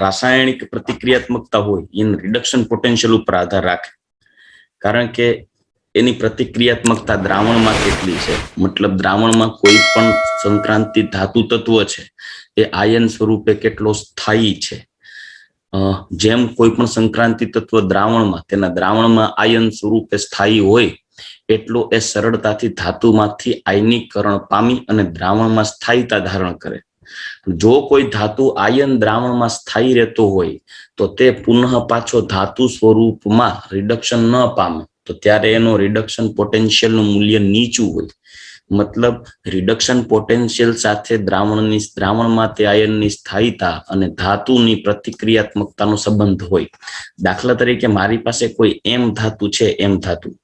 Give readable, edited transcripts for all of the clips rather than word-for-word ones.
रासायणिक प्रतिक्रियात्मकता होय N reduction potential पर आधार राखे कारण के एनी प्रतिक्रियात्मकता द्रावण में केटली छे मतलब द्रावण में कोई पण संक्रांति धातु तत्व छे ए आयन स्वरूपे केटलो स्थायी छे जेम कोई पण संक्रांति तत्व द्रावण में तेना द्रावण में आयन स्वरूपे स्थायी होय एटलो ए सरलताथी धातुमांथी आयनीकरण पामी अने द्रावण में स्थायीता धारण करे। जो कोई धातु आयन द्रावण में स्थायी रहतो होय तो ते पुनः पाछो धातु स्वरूप में रिडक्शन न पामे तो त्यारे एनो रिडक्शन पोटेंशियल नु मूल्य नीचू होय मतलब रिडक्शन पोटेंशियल साथे द्रावण में ते आयन नी स्थायीता अने धातुनी प्रतिक्रियात्मकतानो संबंध होय। दाखला तरीके मारी पासे कोई एम धातु छे एम धातु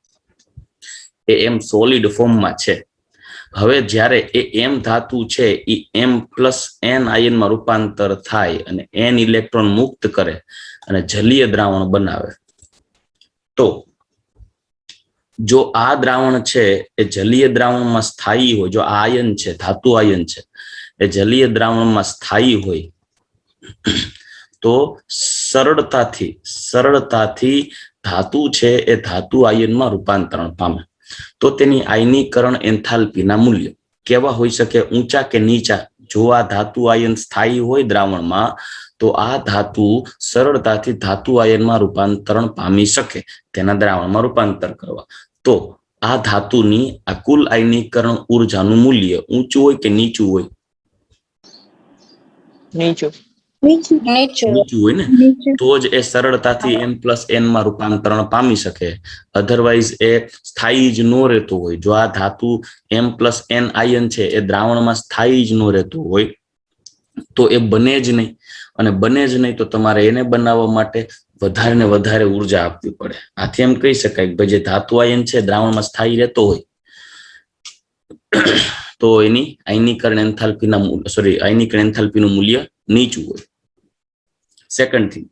ए एम सोलिड फॉर्म में छे हवे ज्यारे ए एम धातु छे ई एम प्लस एन आयन में रूपांतर थाय अने एन इलेक्ट्रॉन मुक्त करे अने जलीय द्रावण बनावे तो जो आ द्रावण छे ए जलीय द्रावण में स्थायी हो जो आयन छे धातु आयन छे ए जलीय द्रावण में स्थायी होय तो सरलताथी धातु छे ए धातु आयन में रूपांतरण पामे तो तेनी आयनीकरण एंथाल्पी ना मूल्य केवा होई सके ऊंचा के नीचा जो आ धातु आयन स्थायी होय द्रावण में तो आ धातु सरलताथी धातु आयन में रूपांतरण पामी सके तेना द्रावण में रूपांतर करवा तो आ धातुनी आ कुल आयनीकरण ऊर्जानुं मूल्य ऊंचું होय के नीचું होय नीचું होय ने तो ज ए सरलताथी m + n में रूपांतरण पामी सके अदरवाइज ए स्थायी ज नो रहतो होय जो आ धातु m + n आयन छे ए द्रावण में स्थायी ज नो रहतो होय तो ए बने ज नहीं अने बने ज नहीं तो तमारे एने बनाववा माटे વધારે ને વધારે ऊर्जा આપવી પડે। આથી એમ કહી શકાય કે જે ધાતુ આયન છે દ્રાવણમાં સ્થાયી રહેતો હોય તો એની આયનીકરણ એન્થાલ્પીનું મૂલ્ય નીચું હોય। સેકન્ડ થિંગ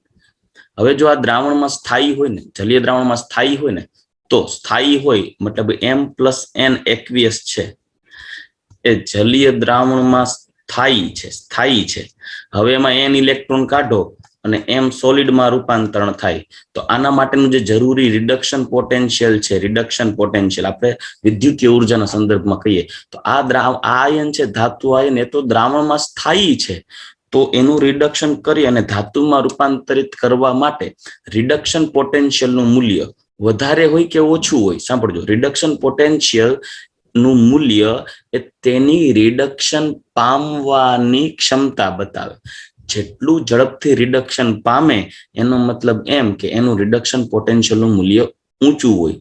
હવે જો આ દ્રાવણમાં સ્થાયી હોય ને જલીય દ્રાવણમાં સ્થાયી હોય ને તો સ્થાયી હોય मतलब m + n एक्वियस છે એ જલીય દ્રાવણમાં સ્થાયી છે હવે એમાં n ઇલેક્ટ્રોન કાઢો અને m સોલિડ માં રૂપાંતરણ થાય તો આના માટેનું જે જરૂરી રિડક્શન પોટેન્શિયલ છે રિડક્શન પોટેન્શિયલ આપણે વિદ્યુતીય ઊર્જાના સંદર્ભમાં કહીએ તો આ આયન છે ધાતુ આયન એ તો દ્રાવણમાં સ્થાયી છે તો એનું રિડક્શન કરી અને ધાતુમાં રૂપાંતરિત કરવા માટે રિડક્શન પોટેન્શિયલનું મૂલ્ય વધારે હોય કે ઓછું હોય સાંભળજો રિડક્શન પોટેન્શિયલ નું મૂલ્ય એ તેની રિડક્શન પામવાની ક્ષમતા બતાવે જેટલું ઝડપથી રિડક્શન પામે એનો મતલબ એમ કે એનું રિડક્શન પોટેન્શિયલનું મૂલ્ય ઊંચું હોય।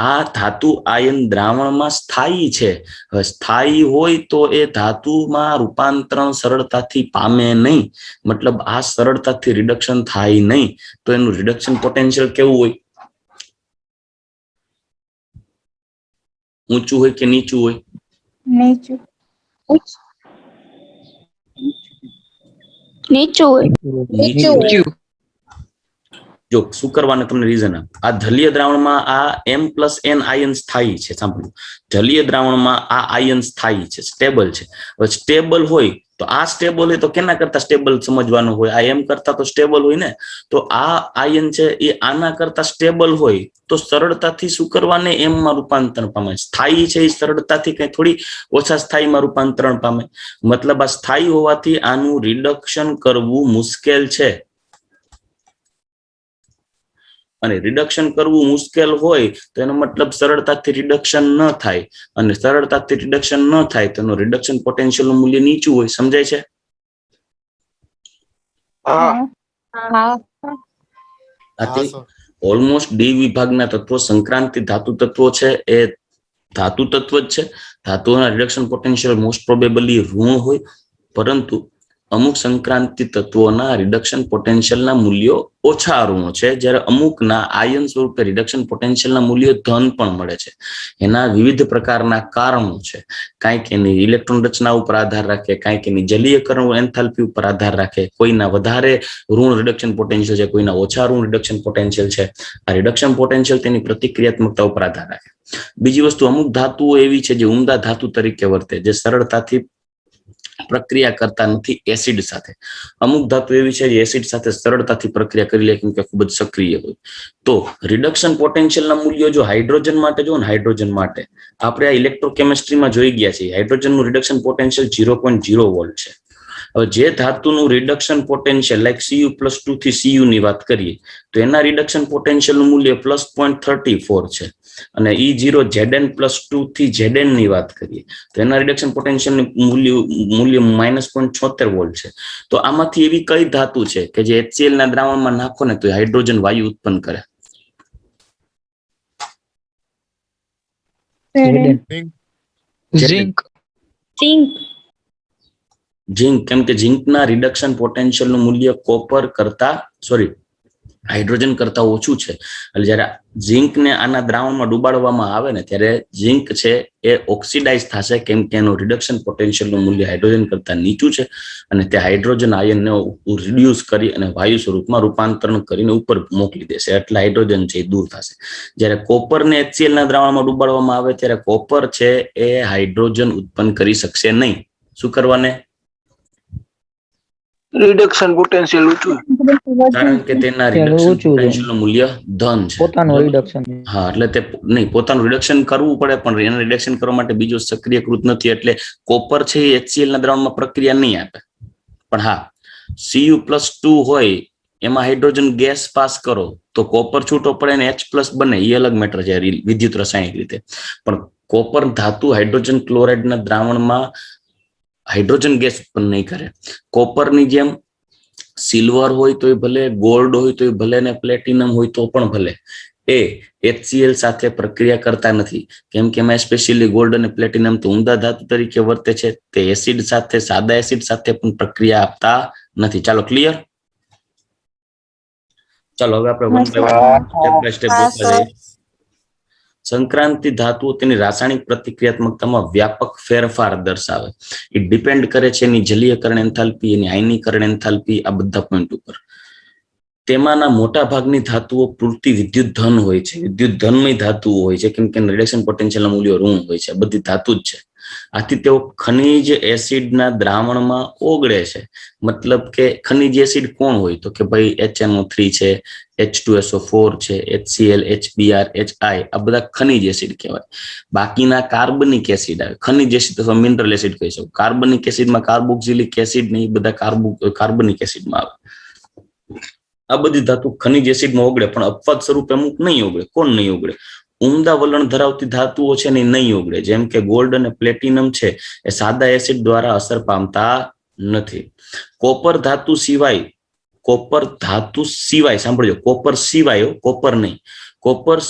આ ધાતુ આયન દ્રાવણમાં સ્થાયી છે હવે સ્થાયી હોય તો એ ધાતુમાં રૂપાંતરણ સરળતાથી પામે નહીં मतलब આ સરળતાથી રિડક્શન થાય નહીં તો એનું રિડક્શન પોટેન્શિયલ કેવું હોય ઊંચું હોય કે નીચું હોય नीचू जो शू करवाने तमने रीजन आ जलीय द्रावण में आ m + n आयन स्थायी छे सांभळो जलीय द्रावण में आ आयन स्थायी छे स्टेबल छे હવે स्टेबल होय तो आ स्टेबल है तो केना करता स्टेबल समझवानो होय आ m करता तो स्टेबल होय ने तो आ आयन छे ए आना करता स्टेबल होय तो सरलताथी शू करवाने m में रूपांतरण पामे स्थायी छे सरलताथी कई थोड़ी ओछा स्थायी में रूपांतरण पामे मतलब आ स्थायी होवाथी आनु रिडक्शन करवू मुश्केल छे અને રિડક્શન કરવું મુશ્કેલ હોય તો એનો મતલબ સરળતાથી રિડક્શન ન થાય અને સરળતાથી રિડક્શન ન થાય તો એનો રિડક્શન પોટેન્શિયલ નું મૂલ્ય નીચું હોય સમજાય છે આથી ઓલમોસ્ટ ડી વિભાગના તત્વો સંક્રાંતિ ધાતુ તત્વો છે એ ધાતુ તત્વ જ છે ધાતુઓના રિડક્શન પોટેન્શિયલ મોસ્ટ પ્રોબેબલી ઋણ હોય પરંતુ અમુક સંક્રાંતિ તત્વોના રિડક્શન પોટેન્શિયલના મૂલ્યો ઓછા ઋણો છે જ્યારે અમુકના આયન સ્વરૂપે રિડક્શન પોટેન્શિયલના મૂલ્યો ધન પણ મળે છે એના વિવિધ પ્રકારના કારણો છે કાંઈક એની ઇલેક્ટ્રોન રચના ઉપર આધાર રાખે કાંઈક એની જલીયકરણ એન્થાલ્પી ઉપર આધાર રાખે કોઈના વધારે ઋણ રિડક્શન પોટેન્શિયલ છે કોઈના ઓછા ઋણ રિડક્શન પોટેન્શિયલ છે આ રિડક્શન પોટેન્શિયલ તેની પ્રતિક્રિયાત્મકતા ઉપર આધાર રાખે। બીજી વસ્તુ અમુક ધાતુઓ એવી છે જે ઉમદા ધાતુ તરીકે વર્તે જે સરળતાથી પ્રક્રિયા કરતા નથી એસિડ સાથે. અમુક ધાતુ એવી છે જે એસિડ સાથે સરળતાથી પ્રક્રિયા કરી લે કેમ કે ખૂબ જ સક્રિય હોય. તો રિડક્શન પોટેન્શિયલના મૂલ્યો જો હાઇડ્રોજન માટે જો ને હાઇડ્રોજન માટે આપણે આ ઇલેક્ટ્રોકેમિસ્ટ્રીમાં જોઈ ગયા છીએ. હાઇડ્રોજનનું રિડક્શન પોટેન્શિયલ 0.0 વોલ્ટ છે. હવે જે ધાતુનું રિડક્શન પોટેન્શિયલ લાઈક Cu+2 થી Cu ની વાત કરીએ તો એના રિડક્શન પોટેન્શિયલનું મૂલ્ય +0.34 છે. અને E0Zn+2 થી Zn ની વાત કરીએ તો એના રિડક્શન પોટેન્શિયલનું મૂલ્ય -0.76 વોલ્ટ છે. તો આમાંથી એવી કઈ ધાતુ છે કે જે HCl ના દ્રાવણમાં નાખો ને તો હાઇડ્રોજન વાયુ ઉત્પન્ન કરે? ઝિંક. ઝિંક, કેમ કે ઝિંકના રિડક્શન પોટેન્શિયલનું મૂલ્ય હાઇડ્રોજન કરતા ઓછું છે. એટલે જ્યારે ઝિંકને આના દ્રાવણમાં ડુબાડવામાં આવે ને ત્યારે ઝિંક છે એ ઓક્સિડાઇઝ થશે કેમ કે એનું રિડક્શન પોટેન્શિયલનું મૂલ્ય હાઇડ્રોજન કરતા નીચું છે અને તે હાઇડ્રોજન આયનને રિડ્યુસ કરી અને વાયુ સ્વરૂપમાં રૂપાંતરણ કરીને ઉપર મોકલી દેશે એટલે હાઇડ્રોજન છે એ દૂર થશે. જ્યારે કોપરને HCl ના દ્રાવણમાં ડુબાડવામાં આવે ત્યારે કોપર છે એ હાઇડ્રોજન ઉત્પન્ન કરી શકશે નહીં. શું કરવાને? રિડક્શન પોટેન્શિયલ ઊંચું, કારણ કે તેના રિડક્શન પોટેન્શિયલનું મૂલ્ય ધન છે. પોતાનું રિડક્શન. હા, એટલે તે નહીં પોતાનું રિડક્શન કરવું પડે પણ એને રિડક્શન કરવા માટે બીજો સક્રિયકૃત નથી એટલે કોપર છે એ HCl ના દ્રાવણમાં પ્રક્રિયા નહીં આપે. પણ હા, Cu+2 હોય એમાં હાઇડ્રોજન ગેસ પાસ કરો તો કોપર છૂટો પડે ને H+ બને એ અલગ મેટર છે વિદ્યુત રાસાયણિક રીતે. પણ કોપર ધાતુ હાઇડ્રોજન ક્લોરાઇડના દ્રાવણમાં હાઇડ્રોજન ગેસ ઉત્પન્ન નહીં કરે. કોપરની જેમ સિલ્વર હોય તો ભલે, ગોલ્ડ હોય તો ભલે ને પ્લેટિનમ હોય તો પણ ભલે, એ HCl સાથે પ્રક્રિયા કરતા નથી કેમ કે એમાં સ્પેશિયલી ગોલ્ડ અને પ્લેટિનમ તો ઊંડા ધાતુ તરીકે વર્તે છે. તે એસિડ સાથે, સાદા એસિડ સાથે પણ પ્રક્રિયા આપતા નથી. ચાલો ક્લિયર? ચાલો હવે આપણે સ્ટેપ બાય સ્ટેપ જોતા જઈએ. સંક્રાંતિ ધાતુઓ તેની રાસાયણિક પ્રતિક્રિયાત્મકતામાં વ્યાપક ફેરફાર દર્શાવે. એ ડિપેન્ડ કરે છે એની જલીયકરણ એન્થાલ્પી, એની આયનીકરણ એન્થાલ્પી, આ બધા પોઈન્ટ ઉપર. તેમાંના મોટા ભાગની ધાતુઓ પૂરતી વિદ્યુત ધન હોય છે. વિદ્યુત ધનમય ધાતુઓ હોય છે કેમ કે રિડક્શન પોટેન્શિયલના મૂલ્યો ઋણ હોય છે. બધી ધાતુ જ છે. આથી તેઓ ખનિજ એસિડના દ્રાવણમાં ઓગળે છે. મતલબ કે ખનિજ એસિડ કોણ હોય તો કે ભાઈ HNO3 છે, H2SO4 છે, HCl, HBr, HI, આ બધા ખનિજ એસિડ કહેવાય. બાકીના કાર્બનિક એસિડ આવે. ખનિજ એસિડ અથવા મિનરલ એસિડ કહી શકો. કાર્બનિક એસિડમાં કાર્બોક્સિલિક એસિડ ને એ બધા કાર્બનિક એસિડમાં આવે. આ બધી ધાતુ ખનિજ એસિડમાં ઓગળે પણ અપવાદ સ્વરૂપે અમુક નહીં ઓગળે. કોણ નહીં ઓગળે? ઉમદા વલણ ધરાવતી ધાતુઓ છે ને નહીં ઓગળે. જેમ કે ગોલ્ડ અને પ્લેટિનમ છે એ સાદા એસિડ દ્વારા અસર પામતા નથી. કોપર ધાતુ સિવાય સાંભળજો, કોપર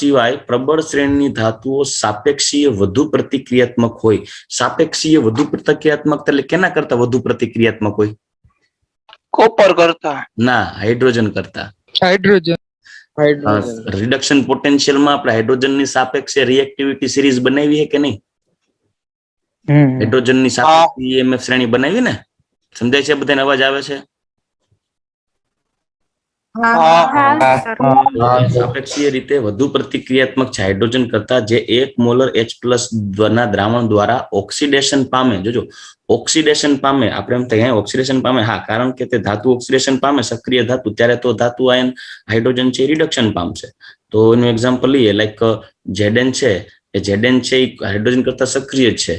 સિવાય પ્રબળ શ્રેણીની ધાતુઓ સાપેક્ષીય વધુ પ્રતિક્રિયાત્મક હોય. સાપેક્ષીય વધુ પ્રતિક્રિયાત્મક એટલે કેના કરતા વધુ પ્રતિક્રિયાત્મક હોય? કોપર કરતા ના, હાઇડ્રોજન કરતા. હાઇડ્રોજન. રિડક્શન પોટેન્શિયલમાં આપણે હાઇડ્રોજનની સાપેક્ષે રિએક્ટિવિટી સિરીઝ બનાવી છે કે નહીં? હાઇડ્રોજનની સાપેક્ષે EMF શ્રેણી બનાવી ને? સમજાય છે? બધાને અવાજ આવે છે? સાપેક્ષીય રીતે વધુ પ્રતિક્રિયાત્મક છે હાઇડ્રોજન કરતા, જે 1 મોલર H+ ના દ્રાવણ દ્વારા ઓક્સિડેશન પામે. જોજો, ઓક્સિડેશન પામે. આપણે એમ થાય ઓક્સિડેશન પામે, હા, કારણ કે તે ધાતુ ઓક્સિડેશન પામે સક્રિય ધાતુ ત્યારે તો ધાતુ આયન હાઇડ્રોજન છે રિડક્શન પામશે. તો એનું એક્ઝામ્પલ લઈએ, લાઈક Zn છે એ હાઇડ્રોજન કરતા સક્રિય છે.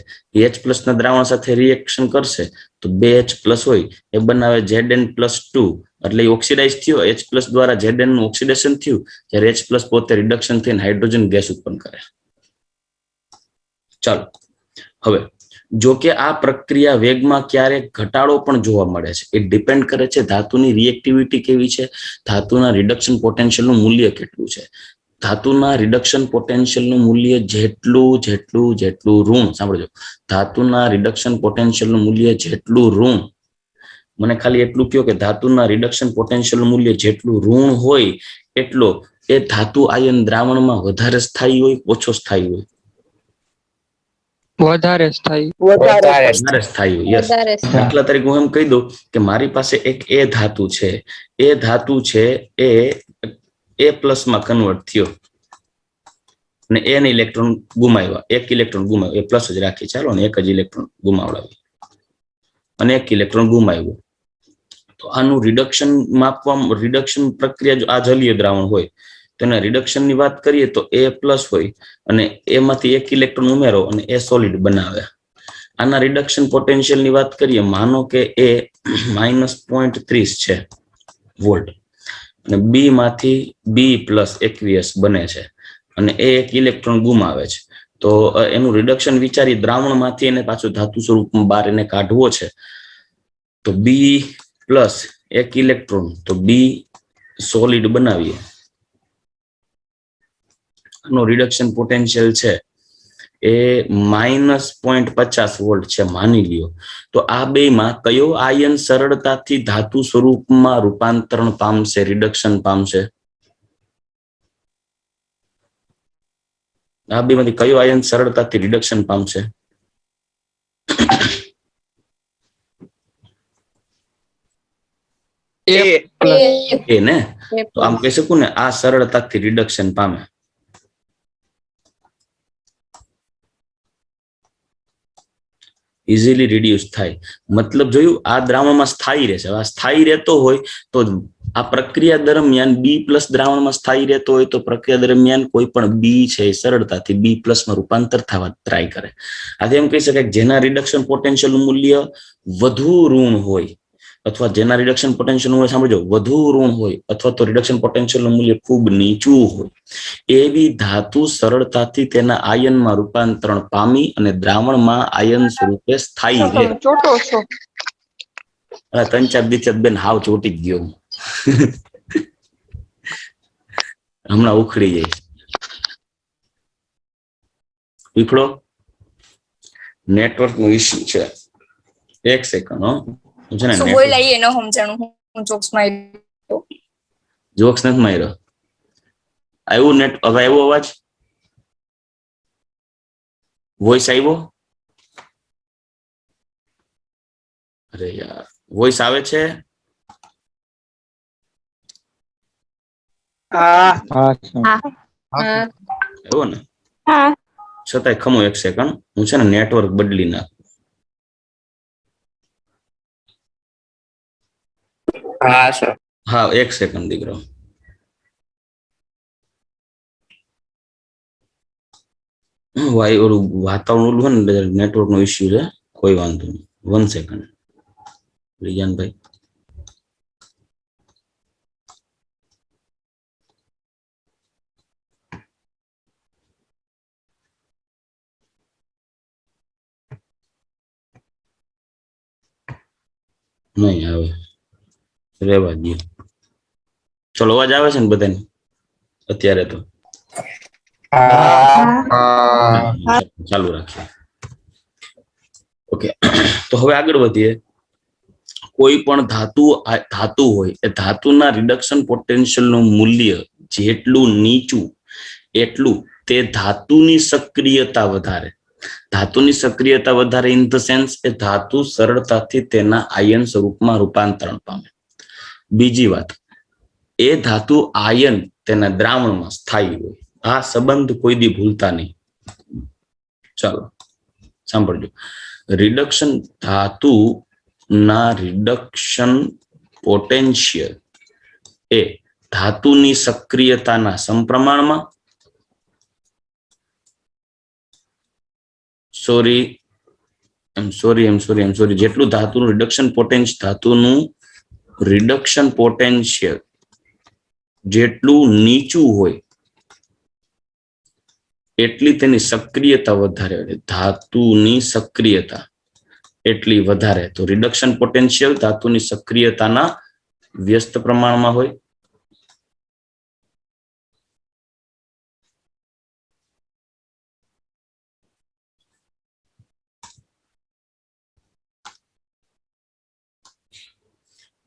H+ ના દ્રાવણ સાથે રિએક્શન કરશે તો 2H+ હોય એ બનાવે Zn+2 એટલે ઓક્સિડાઇઝ થયો. H+ દ્વારા Zn નું ઓક્સિડેશન થયું જ્યારે H+ પોતે રિડક્શન થઈને હાઇડ્રોજન ગેસ ઉત્પન્ન કરે. ચાલો હવે જો કે આ પ્રક્રિયા વેગમાં ક્યારેક ઘટાડો પણ જોવા મળે છે. એ ડિપેન્ડ કરે છે ધાતુની રિએક્ટિવિટી કેવી છે, ધાતુના રિડક્શન પોટેન્શિયલનું મૂલ્ય કેટલું છે. ધાતુના રિડક્શન પોટેન્શિયલનું મૂલ્ય જેટલું ઋણ, સાંભળજો, ધાતુના રિડક્શન પોટેન્શિયલનું મૂલ્ય જેટલું ઋણ, મને ખાલી એટલું કહો કે ધાતુના રિડક્શન પોટેન્શિયલનું મૂલ્ય જેટલું ઋણ હોય એટલો એ ધાતુ આયન દ્રાવણમાં વધારે સ્થાયી હોય, ઓછો સ્થાયી હોય? વધારે સ્થાયી. વધારે સ્થાયી હોય. યસ. દાખલા તરીકે હું એમ કહી દઉં કે મારી પાસે એક એ ધાતુ છે એ A+ માં કન્વર્ટ થયો અને એને ઇલેક્ટ્રોન ગુમાવ્યા, એક ઇલેક્ટ્રોન ગુમાવ્યો, એ પ્લસ જ રાખી, ચાલો ને એક જ ઇલેક્ટ્રોન ગુમાવડાવી. અને 1 ઇલેક્ટ્રોન ગુમાવ્યો. તો આનું રિડક્શન માપવા, રિડક્શન પ્રક્રિયા જો આ જલીય દ્રાવણ હોય તો એના રિડક્શન ની વાત કરીએ તો A પ્લસ હોય અને એમાંથી 1 ઇલેક્ટ્રોન ઉમેરો અને એ સોલિડ બનાવે. આના રિડક્શન પોટેન્શિયલ ની વાત કરીએ, માનો કે એ -0.30 છે વોલ્ટ અને બી માંથી બી પ્લસ એકવીએસ બને છે અને એ 1 ઇલેક્ટ્રોન ગુમાવે છે. તો એનું રિડક્શન વિચારી, દ્રાવણમાંથી એને પાછું ધાતુ સ્વરૂપમાં બહાર એને કાઢવો છે તો બી પ્લસ 1 ઇલેક્ટ્રોન, તો બી સોલિડ બનાવીએ. આનો રિડક્શન પોટેન્શિયલ છે એ -0.50 વોલ્ટ છે માની લ્યો. તો આ બેમાં કયો આયન સરળતાથી ધાતુ સ્વરૂપમાં રૂપાંતરણ પામશે, રિડક્શન પામશે? આ બેમાંથી કયો આયન સરળતાથી રિડક્શન પામશે? એ ને, તો આમ કહી શકું ને, આ સરળતાથી રિડક્શન પામે. ઇઝીલી રિડ્યુસ થાય. મતલબ જોયું, આ દ્રાવણમાં સ્થાયી રહેશે. આ સ્થાયી રહેતો હોય તો આ પ્રક્રિયા દરમિયાન બી પ્લસ દ્રાવણમાં સ્થાયી રહેતો હોય તો પ્રક્રિયા દરમિયાન કોઈ પણ બી છે એ સરળતાથી બી પ્લસમાં રૂપાંતર થવા ટ્રાય કરે. આજે એમ કહી શકાય કે જેના રિડક્શન પોટેન્શિયલનું મૂલ્ય વધુ ઋણ હોય અથવા જેના રિડક્શન પોટેન્શિયલ મૂલ્ય, સાંભળજો, વધુ ઋણ હોય અથવા તો રિડક્શન પોટેન્શિયલનું મૂલ્ય ખૂબ નીચું હોય એવી ધાતુ સરળતાથી તેના આયનમાં રૂપાંતરણ પામી અને દ્રાવણમાં આયન સ્વરૂપે સ્થાયી રહે. ચોટો છો. 3-4 દિવસ બેન હાવ ચોટી ગયો. હમણાં ઉખડી જાય. ઉખડો. નેટવર્ક નો ઇશ્યુ છે. 1 સેકન્ડ. છે ને, બોલ આઈએ ન સમજાણું, હું જોક્સ માં જોક્સ નથી માર્યો. આવ્યું નેટ? હવે આવ્યો અવાજ? વોઇસ આવ્યો? અરે યાર, વોઇસ આવે છે? હા આવ્યો ને? છતાંય ખમો 1 સેકન્ડ, હું છે ને નેટવર્ક બદલી નાખ. હા સર. હા, 1 સેકન્ડ દીકરો. ઓલું વાતાવરણ ઓલું હોય ને, નેટવર્ક નો ઇશ્યુ છે. કોઈ વાંધો નહીં. 1 સેકન્ડ રિયાનભાઈ. નહીં આવે, રેવા દો. ચલો, અવાજ આવે છે ને બધાને અત્યારે? તો ચાલુ રાખીએ. ઓકે, તો હવે આગળ વધીએ. કોઈ પણ ધાતુ હોય એ ધાતુના રિડક્શન પોટેન્શિયલનું મૂલ્ય જેટલું નીચું એટલું તે ધાતુની સક્રિયતા વધારે. ધાતુની સક્રિયતા વધારે ઇન ધ સેન્સ એ ધાતુ સરળતાથી તેના આયન સ્વરૂપમાં રૂપાંતરણ પામે. બીજી વાત, એ ધાતુ આયન તેના દ્રાવણમાં સ્થાયી હોય. આ સંબંધ કોઈ દી ભૂલતા નહીં. ચાલો સાંભળજો. રિડક્શન, ધાતુ ના રિડક્શન પોટેન્શિયલ એ ધાતુની સક્રિયતાના સમપ્રમાણમાં, જેટલું ધાતુનું રિડક્શન પોટેન્શિયલ જેટલું નીચું હોય એટલી તેની સક્રિયતા વધારે. ધાતુની સક્રિયતા એટલી વધારે. તો રિડક્શન પોટેન્શિયલ ધાતુની સક્રિયતાના વ્યસ્ત પ્રમાણમાં હોય.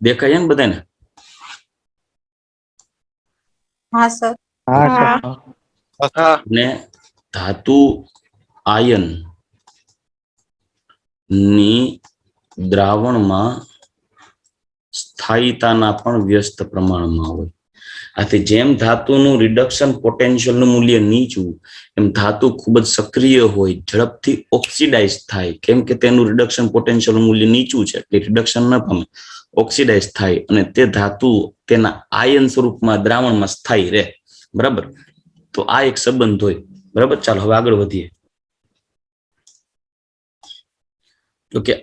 દેખાય ને બધાને? હા સર. ને ધાતુ આયન ની દ્રાવણમાં સ્થાયીતાના પણ વ્યસ્ત પ્રમાણમાં હોય. આથી જેમ ધાતુનું રિડક્શન પોટેન્શિયલનું મૂલ્ય નીચું એમ ધાતુ ખૂબ જ સક્રિય હોય, ઝડપથી ઓક્સિડાઇઝ થાય, કેમ કે તેનું રિડક્શન પોટેન્શિયલનું મૂલ્ય નીચું છે એટલે રિડક્શન ન પામે, ઓક્સિડાઇઝ થાય અને તે ધાતુ તેના આયન સ્વરૂપમાં દ્રાવણમાં સ્થાયી રહે. બરાબર, તો આ એક સંબંધ હોય. બરાબર, ચાલો હવે આગળ વધીએ. તો કે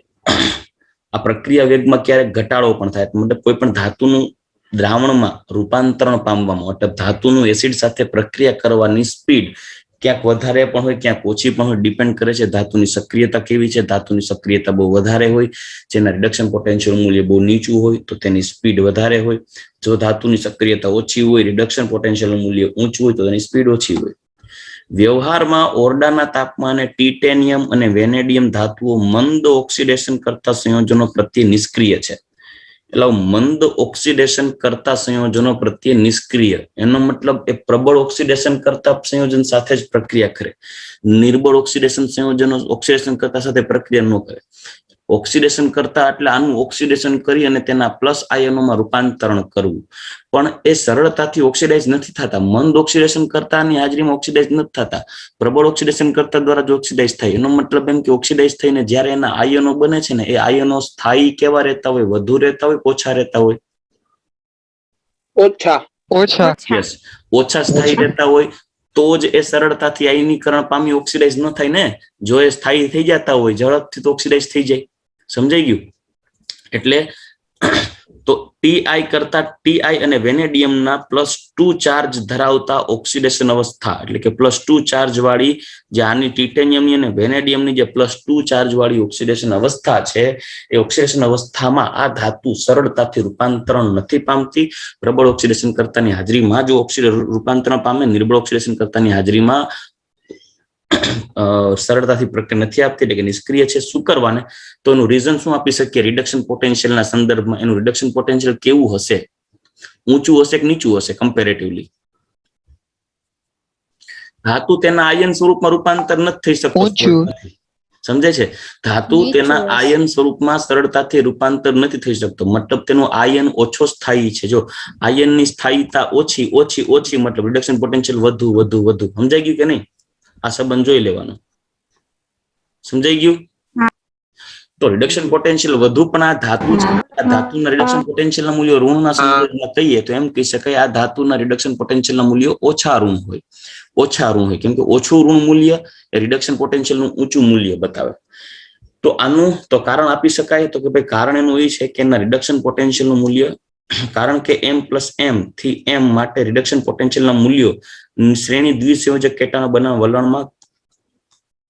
આ પ્રક્રિયા વેગમાં ક્યારેક ઘટાડો પણ થાય, મતલબ કોઈ પણ ધાતુનું દ્રાવણમાં રૂપાંતરણ પામવામાં, મતલબ ધાતુનું એસિડ સાથે પ્રક્રિયા કરવાની સ્પીડ ક્યાંક વધારે પણ હોય, ક્યાંક ઓછી પણ હોય, ડિપેન્ડ કરે છે ધાતુની સક્રિયતા કેવી છે. ધાતુની સક્રિયતા બહુ વધારે હોય, જેના રિડક્શન પોટેન્શિયલ મૂલ્ય બહુ નીચું હોય તો તેની સ્પીડ વધારે હોય. જો ધાતુની સક્રિયતા ઓછી હોય, રિડક્શન પોટેન્શિયલ મૂલ્ય ઊંચું હોય તો તેની સ્પીડ ઓછી હોય. વ્યવહારમાં ઓરડાના તાપમાને ટિટેનિયમ અને વેનેડિયમ ધાતુઓ મંદ ઓક્સિડેશન કરતા સંયોજનો પ્રત્યે નિષ્ક્રિય છે. એટલે મંદ ઓક્સિડેશન કરતા સંયોજનો પ્રત્યે નિષ્ક્રિય, એનો મતલબ એ પ્રબળ ઓક્સિડેશન કરતા સંયોજન સાથે જ પ્રક્રિયા કરે, નિર્બળ ઓક્સિડેશન સંયોજનો ઓક્સિડેશન કરતા સાથે પ્રક્રિયા ન કરે. ઓક્સિડેશન કરતા એટલે આનું ઓક્સિડેશન કરી અને તેના પ્લસ આયનોમાં રૂપાંતરણ કરવું, પણ એ સરળતાથી ઓક્સિડાઇઝ નથી થતા. મંદ ઓક્સિડેશન કરતાની હાજરીમાં ઓક્સિડાઇઝ નથી થતા, પ્રબળ ઓક્સિડેશન કરતા દ્વારા જ ઓક્સિડાઇઝ થાય. એનો મતલબ એમ કે ઓક્સિડાઇઝ થઈને જ્યારે એના આયનો બને છે ને, એ આયનો સ્થાયી કેવા રહેતા હોય, વધુ રહેતા હોય, ઓછા રહેતા હોય? ઓછા. ઓછા. યસ, ઓછા સ્થાયી રહેતા હોય તો જ એ સરળતાથી આયનીકરણ પામી ઓક્સિડાઇઝ ન થાય ને. જો એ સ્થાયી થઈ જતા હોય ઝડપથી તો ઓક્સિડાઇઝ થઈ જાય. સમજાઈ ગયું? એટલે તો ટીઆઈ કરતા ટીઆઈ અને વેનેડિયમના +2 ચાર્જ ધરાવતા ઓક્સિડેશન અવસ્થા, એટલે કે +2 ચાર્જ વાળી જે આની ટિટેનિયમની અને વેનેડિયમની જે +2 ચાર્જ વાળી ઓક્સિડેશન અવસ્થા છે, એ ઓક્સિડેશન અવસ્થામાં આ ધાતુ સરળતાથી રૂપાંતરણ નથી પામતી. પ્રબળ ઓક્સિડેશન કરતાની હાજરીમાં જો રૂપાંતરણ પામે, નિર્બળ ઓક્સિડેશન કરતાની હાજરીમાં સરળતાથી પ્રક્રિયા નથી આપતી, એટલે કે નિષ્ક્રિય છે. શું કરવાને? તો એનું રીઝન શું આપી શકીએ? રિડક્શન પોટેન્શિયલના સંદર્ભમાં એનું રિડક્શન પોટેન્શિયલ કેવું હશે? ઊંચું હશે કે નીચું હશે કમ્પેરેટિવલી? ધાતુ તેના આયન સ્વરૂપમાં રૂપાંતર નથી થઈ શકતું. સમજે છે? ધાતુ તેના આયન સ્વરૂપમાં સરળતાથી રૂપાંતર નથી થઈ શકતો, મતલબ તેનું આયન ઓછો સ્થાયી છે. જો આયનની સ્થાયીતા ઓછી ઓછી ઓછી, મતલબ રિડક્શન પોટેન્શિયલ વધુ વધુ વધુ. સમજાઈ ગયું કે નહીં? આ સંબંધ જોઈ લેવાનો. સમજાઈ ગયું? તો રિડક્શન પોટેન્શિયલ વધુ પણ આ ધાતુ છે, આ ધાતુના રિડક્શન પોટેન્શિયલના મૂલ્યો ઋણના સંદર્ભમાં કહીએ તો એમ કહી શકાય આ ધાતુના રિડક્શન પોટેન્શિયલના મૂલ્યો ઓછા ઋણ હોય. ઓછા ઋણ હોય કેમ કે ઓછું ઋણ મૂલ્ય એ રિડક્શન પોટેન્શિયલનું ઊંચું મૂલ્ય બતાવે. તો આનું તો કારણ આપી શકાય તો કે ભાઈ કારણ એનું એ છે કે એના રિડક્શન પોટેન્શિયલનું મૂલ્ય, કારણ કે M+M થી M માટે રિડક્શન પોટેન્શિયલના મૂલ્યો શ્રેણી દ્વિસંયોજક કેટાનો બનાવ વલણમાં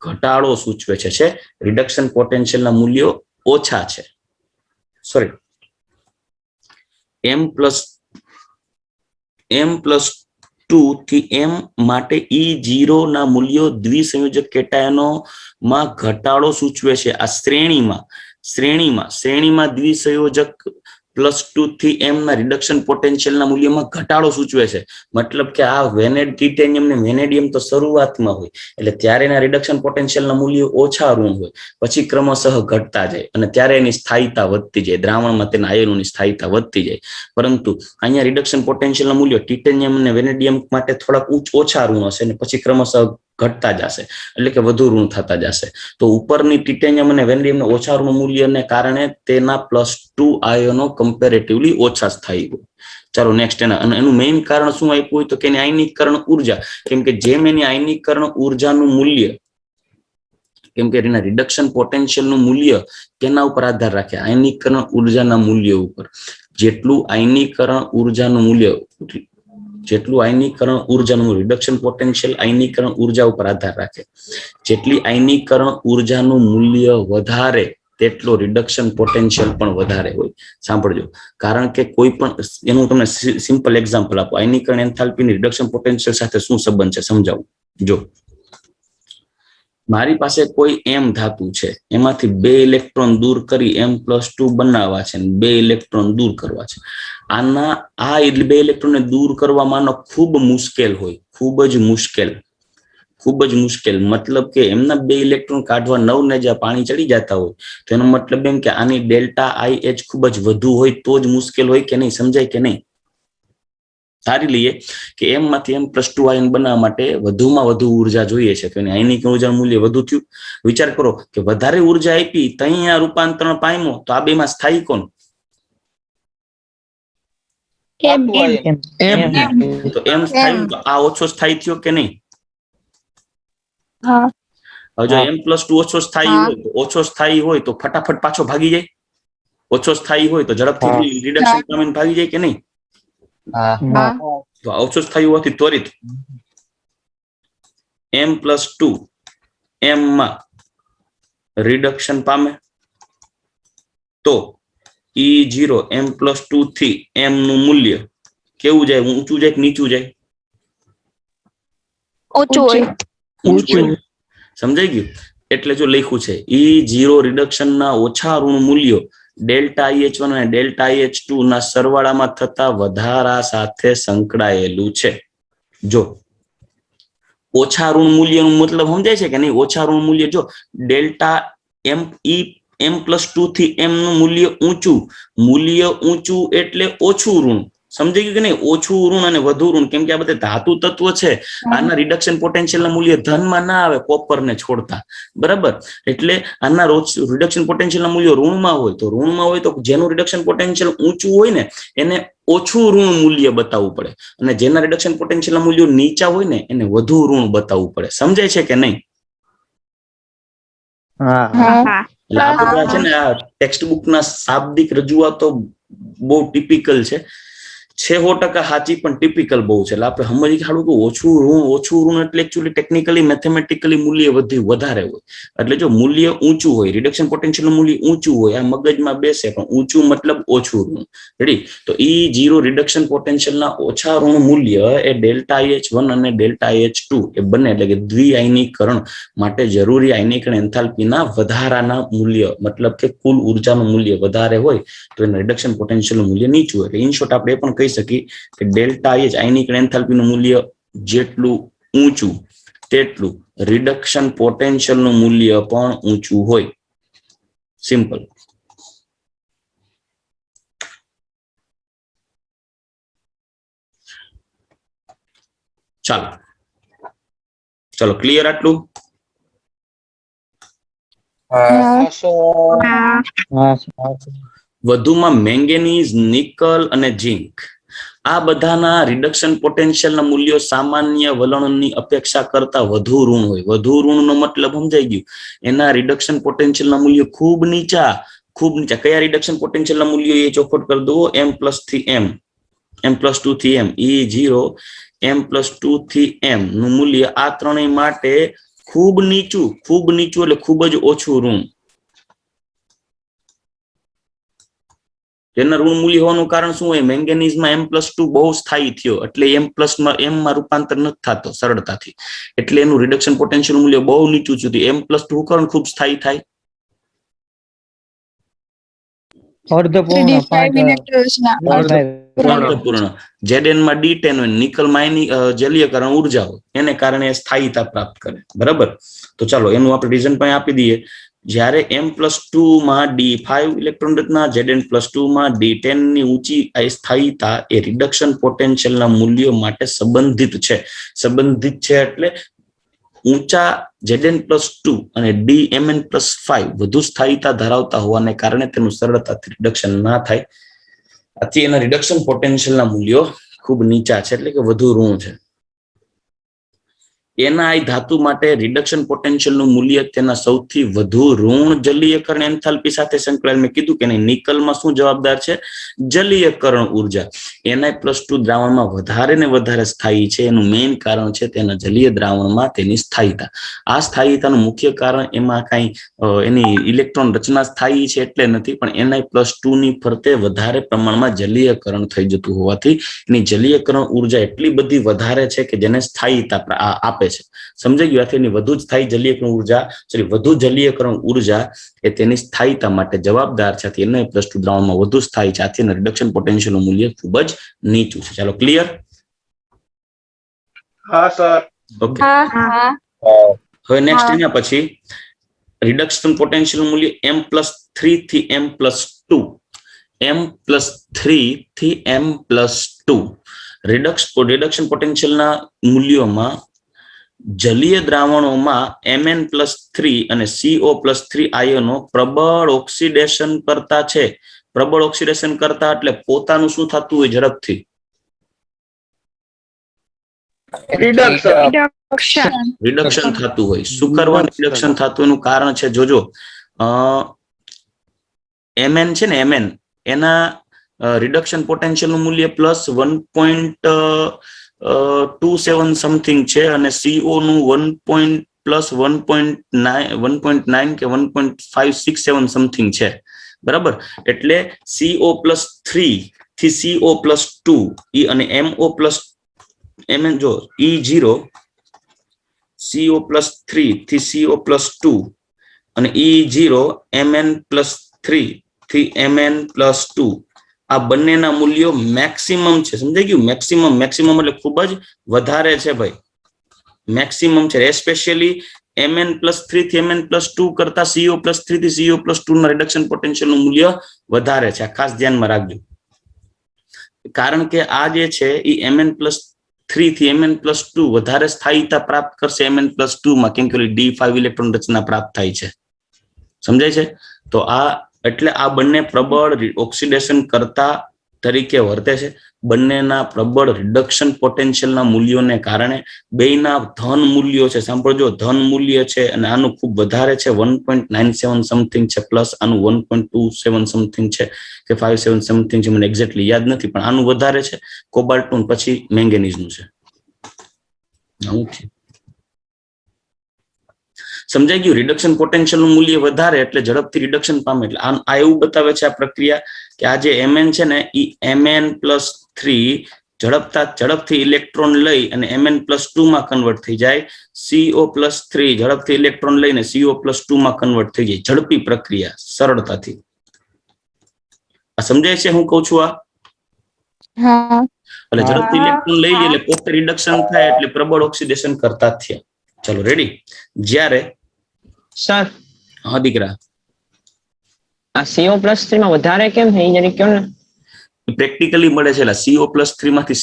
ઘટાડો સૂચવે છે. રિડક્શન પોટેન્શિયલના મૂલ્યો ઓછા છે. સોરી, M+2 થી M માટે E0 ના મૂલ્યો દ્વિસંયોજક કેટાયનોમાં ઘટાડો સૂચવે છે. આ શ્રેણીમાં દ્વિસંયોજક +2 થી M ના રિડક્શન પોટેન્શિયલના મૂલ્યમાં ઘટાડો સૂચવે છે. મતલબ કે આ ટિટેનિયમ ને વેનેડિયમ તો શરૂઆતમાં હોય એટલે ત્યારે એના રિડક્શન પોટેન્શિયલના મૂલ્યો ઓછા ઋણ હોય, પછી ક્રમશઃ ઘટતા જાય અને ત્યારે એની સ્થાયીતા વધતી જાય, દ્રાવણમાં તેના આયનોની સ્થાયીતા વધતી જાય. પરંતુ અહીંયા રિડક્શન પોટેન્શિયલના મૂલ્યો ટિટેનિયમ અને વેનેડિયમ માટે થોડાક ઓછા ઋણ હશે અને પછી ક્રમશઃ ઘટતા જશે, એટલે કે વધુ ઋણ થતા જશે. તો ઉપરની ટિટેનિયમ અને વેનેડિયમના ઓછા ઋણ મૂલ્યને કારણે તેના +2 આયનો કમ્પેરેટિવલી ઓછા સ્થાયી હોય. ચાલો નેક્સ્ટ, એનું મેઇન કારણ શું આપ્યું હોય તો કે એની આયનીકરણ ઉર્જા, કેમ કે જેમ એની આયનીકરણ ઉર્જાનું મૂલ્ય, કેમ કે એના રિડક્શન પોટેન્શિયલનું મૂલ્ય કેના ઉપર આધાર રાખે? આયનીકરણ ઉર્જાના મૂલ્ય ઉપર. જેટલું આયનીકરણ ઉર્જાનું મૂલ્ય, રિડક્શન પોટેન્શિયલ આયનીકરણ ઉર્જા ઉપર આધાર રાખે. જેટલી આયનીકરણ ઉર્જાનું મૂલ્ય વધારે તેટલો રિડક્શન પોટેન્શિયલ પણ વધારે હોય. સાંભળજો, કારણ કે કોઈ પણ એનું તમને સિમ્પલ એક્ઝામ્પલ આપો. આયનીકરણ એન્થાલ્પીની રિડક્શન પોટેન્શિયલ સાથે શું સંબંધ છે સમજાવું. જો મારી પાસે કોઈ M ધાતુ છે, એમાંથી 2 ઇલેક્ટ્રોન દૂર કરી M+2 બનાવવા છે, 2 ઇલેક્ટ્રોન દૂર કરવા છે. આ 2 ઇલેક્ટ્રોનને દૂર કરવામાં ખૂબ મુશ્કેલ હોય, ખૂબ જ મુશ્કેલ. મતલબ કે એમના 2 ઇલેક્ટ્રોન કાઢવા 9 ને જ્યાં પાણી ચડી જતા હોય, તો એનો મતલબ એમ કે આની ΔIH ખૂબ જ વધુ હોય તો જ મુશ્કેલ હોય કે નહીં? સમજાય કે નહીં? ધારી લઈએ કે એમ માંથી M+2 આયન બનાવવા માટે વધુમાં વધુ ઉર્જા જોઈએ છે તો એની આયનિક ઉર્જાનું મૂલ્ય વધુ થયું. વિચાર કરો કે વધારે ઉર્જા આપી તો અહીંયા રૂપાંતરણ પામ્યો તો આ બેમાં સ્થાયી કોણ? તો એમ સ્થાયી, તો આ ઓછો સ્થાયી થયો કે નહીં? હવે જો M+2 ઓછો સ્થાયી હોય તો ઓછો સ્થાયી હોય તો ફટાફટ પાછો ભાગી જાય. ઓછો સ્થાયી હોય તો ઝડપથી રિડક્શન પામીને ભાગી જાય કે નહીં? તો ઓછો સ્થાયી હોવાથી ત્વરિત M+2 M માં રિડક્શન પામે તો E0 M+2 થી M નું મૂલ્ય કેવું જાય? ઊંચું જાય કે નીચું જાય? ઊંચું. સમજાઈ ગયું? એટલે જો લખ્યું છે E0 રિડક્શન ના ઓછા ઋણ મૂલ્યો ડેલ્ટા IH1 અને ડેલ્ટા IH2 ના સરવાળામાં થતા વધારા સાથે સંકળાયેલું છે. જો ઓછા ઋણ મૂલ્યનું મતલબ સમજાય છે કે નહીં? ઓછા ઋણ મૂલ્ય જો ડેલ્ટા M+2 થી M નું મૂલ્ય ઊંચું એટલે ઓછું ઋણ. સમજાઈ ગયું કે નહીં? ઓછું ઋણ અને વધુ ઋણ, કેમ કે આ બધા ધાતુ તત્વ છે. આના રિડક્શન પોટેન્શિયલના મૂલ્ય ધનમાં ના આવે કોપરને છોડતા, બરાબર? એટલે આના રિડક્શન પોટેન્શિયલના મૂલ્યો ઋણમાં હોય તો જેનું રિડક્શન પોટેન્શિયલ ઊંચું હોય ને એને ઓછું ઋણ મૂલ્ય બતાવવું પડે, અને જેના રિડક્શન પોટેન્શિયલના મૂલ્યો નીચા હોય ને એને વધુ ઋણ બતાવવું પડે. સમજાય છે કે નહીં? એટલે આ બધા છે ને આ ટેક્સ્ટ બુક ના શાબ્દિક રજૂઆતો બહુ ટિપિકલ છે 100% સાચી, પણ ટિપિકલ બહુ છે. એટલે આપણે સમજી ખાડું કે ઓછું ઋણ એટલે એકચ્યુઅલી ટેકનિકલી મેથેમેટિકલી મૂલ્ય વધારે હોય. એટલે જો મૂલ્ય ઊંચું હોય, રિડક્શન પોટેન્શિયલ મૂલ્ય ઊંચું હોય, આ મગજમાં બેસે, પણ ઊંચું મતલબ ઓછું ઋણ. રેડી? તો E0 રિડક્શન પોટેન્શિયલના ઓછા ઋણ મૂલ્ય એ ડેલ્ટા IH1 અને ડેલ્ટા IH2 એ બંને એટલે કે દ્વિઆયનીકરણ માટે જરૂરી આયનીકરણ એન્થાલ્પીના વધારાના મૂલ્ય, મતલબ કે કુલ ઉર્જાનું મૂલ્ય વધારે હોય તો એનું રિડક્શન પોટેન્શિયલનું મૂલ્ય નીચું હોય. ઇન શોર્ટ આપણે એ પણ કહી શકીએ કે ડેલ્ટા IH આયનીકરણ એન્થાલ્પીનું મૂલ્ય જેટલું ઊંચું તેટલું રિડક્શન પોટેન્શિયલનું મૂલ્ય પણ ઊંચું હોય. સિમ્પલ. ચાલો ક્લિયર આટલું? વધુમાં મેંગેનીઝ, નિકલ અને ઝિંક આ બધાના રિડક્શન પોટેન્શિયલના મૂલ્યો સામાન્ય વલણની અપેક્ષા કરતા વધુ ઋણ હોય. વધુ ઋણનો મતલબ સમજાઈ ગયું? એના રિડક્શન પોટેન્શિયલના મૂલ્યો ખૂબ નીચા. કયા રિડક્શન પોટેન્શિયલના મૂલ્યો એ ચોખવટ કરી દો. M+2 થી M, E0 M+2 થી M નું મૂલ્ય આ ત્રણેય માટે ખૂબ નીચું એટલે ખૂબ જ ઓછું ઋણ. તેના ઋણ મૂલ્ય હોવાનું કારણ શું હોય? મેંગેનીઝમાં M+2 બહુ સ્થાયી થયો એટલે M માં રૂપાંતર નથી થતો સરળતાથી, એટલે એનું રિડક્શન પોટેન્શિયલ મૂલ્ય બહુ નીચું થયું. M+2 કારણ ખૂબ સ્થાયી થાય. અર્ધપૂર્ણ. Zn માં D10 હોય, નિકલમાં જલીયકરણ ઉર્જા હોય, એને કારણે સ્થાયીતા પ્રાપ્ત કરે. બરાબર? તો ચાલો એનું આપણે રીઝન પણ આપી દઈએ. જ્યારે M+2 માં D5 ઇલેક્ટ્રોન રચના, Zn+2 માં D10 ની ઊંચી સ્થાયીતા એ રિડક્શન પોટેન્શિયલના મૂલ્યો માટે સંબંધિત છે એટલે ઊંચા Zn+2 અને DMn+5 વધુ સ્થાયીતા ધરાવતા હોવાને કારણે તેનું સરળતાથી રિડક્શન ના થાય. આથી એના રિડક્શન પોટેન્શિયલના મૂલ્યો ખૂબ નીચા છે, એટલે કે વધુ ઋણ છે. એના ધાતુ માટે રિડક્શન પોટેન્શિયલનું મૂલ્ય તેના સૌથી વધુ ઋણ જલીયકરણ એન્થાલ્પી સાથે સંકળાયેલ. મેં કીધું કે નહીં, નિકલમાં શું જવાબદાર છે? જલીયકરણ ઉર્જા. Na+2 દ્રાવણમાં વધારે ને વધારે સ્થાયી છે. એનું મેઇન કારણ છે તેના જલીય દ્રાવણમાં તેની સ્થાયીતા. આ સ્થાયીતાનું મુખ્ય કારણ એમાં કાંઈ એની ઇલેક્ટ્રોન રચના સ્થાયી છે એટલે નથી, પણ Na+2 ની ફરતે વધારે પ્રમાણમાં જલીયકરણ થઈ જતું હોવાથી એની જલીયકરણ ઉર્જા એટલી બધી વધારે છે કે જેને સ્થાયીતા આપે છે. સમજાઈ ગયું? આથી વધુ જલીયકરણ ઉર્જા એ તેની સ્થાયીતા માટે જવાબદાર છે. Na+2 દ્રાવણમાં વધુ સ્થાયી છે, આથી રિડક્શન પોટેન્શિયલનું મૂલ્ય ખૂબ જ નીચું છે. ચાલો ક્લિયર? હા સર. ઓકે. હવે નેક્સ્ટ એના પછી રિડક્શન પોટેન્શિયલનું મૂલ્ય M+3 થી M+2. M+3 થી M+2 રિડક્શન પોટેન્શિયલના મૂલ્યોમાં જલીય દ્રાવણોમાં Mn+3 અને CO+3 આયનો પ્રબળ ઓક્સિડેશન કરતા છે. પ્રબળ ઓક્સિડેશન કરતા એટલે પોતાનું શું થતું હોય ઝડપથી? રિડક્શન થતું હોય. શું કરવાનું રિડક્શન થતું એનું કારણ છે જોજો. Mn છે ને, Mn એના રિડક્શન પોટેન્શિયલ નું મૂલ્ય +1.27 સમથિંગ છે અને CO નું +1.9 કે 1.567 સમથિંગ છે. બરાબર. એટલે CO+3 થી CO+2 અને Mn જો E0 CO+3 થી CO+2 અને E0 Mn+3 થી Mn+2 આ બંનેના મૂલ્યો મેક્સિમમ છે. સમજાઈ ગયું? મેક્સિમમ એટલે ખૂબ જ વધારે છે ભાઈ. મેક્સિમમ છે. એસ્પેશિયલી Mn+3 થી Mn+2 કરતા CO+3 થી CO+2 ના રિડક્શન પોટેન્શિયલ નું મૂલ્ય વધારે છે. આ ખાસ ધ્યાનમાં રાખજો. કારણ કે આ જે છે એ Mn+3 થી Mn+2 વધારે સ્થાયીતા પ્રાપ્ત કરશે Mn+2 માં, કેમ કે D5 ઇલેક્ટ્રોન રચના પ્રાપ્ત થાય છે. સમજાય છે? તો આ એટલે આ બંને પ્રબળ ઓક્સિડેશન કરતા તરીકે વર્તે છે. બંનેના પ્રબળ રિડક્શન પોટેન્શિયલના મૂલ્યોને કારણે બેયના ધન મૂલ્યો છે. સાંભળજો, ધન મૂલ્ય છે અને આનું ખૂબ વધારે છે, 1.97 સમથિંગ છે, પ્લસ આનું 1.27 સમથિંગ છે કે 57 સમથિંગ છે, મને એક્ઝેક્ટલી યાદ નથી, પણ આનું વધારે છે. કોબાલ્ટનું પછી મેંગેનીઝનું છે. આવું છે. સમજાઈ ગયું? રિડક્શન પોટેન્શિયલ નું મૂલ્ય વધારે એટલે ઝડપથી રિડક્શન પામે. એટલે આ એવું બતાવે છે આ પ્રક્રિયા કે આ જે Mn છે ને એ Mn+3 ઝડપથી ઇલેક્ટ્રોન લઈ અને Mn+2 માં કન્વર્ટ થઈ જાય. CO+3 ઝડપથી ઇલેક્ટ્રોન લઈને CO+2 માં કન્વર્ટ થઈ જાય. ઝડપી પ્રક્રિયા, સરળતાથી. આ સમજાય છે હું કઉ છું? આ એટલે ઝડપથી ઇલેક્ટ્રોન લઈ લે એટલે પોતે રિડક્શન થાય એટલે પ્રબળ ઓક્સિડેશન કરતા થયા. ચલો રેડી. જ્યારે સર હા દીકરા, આ CO+3 માં વધારે કેમ છે? જરી કહો ને. પ્રેક્ટિકલી મળે છે. CO+3 માંથી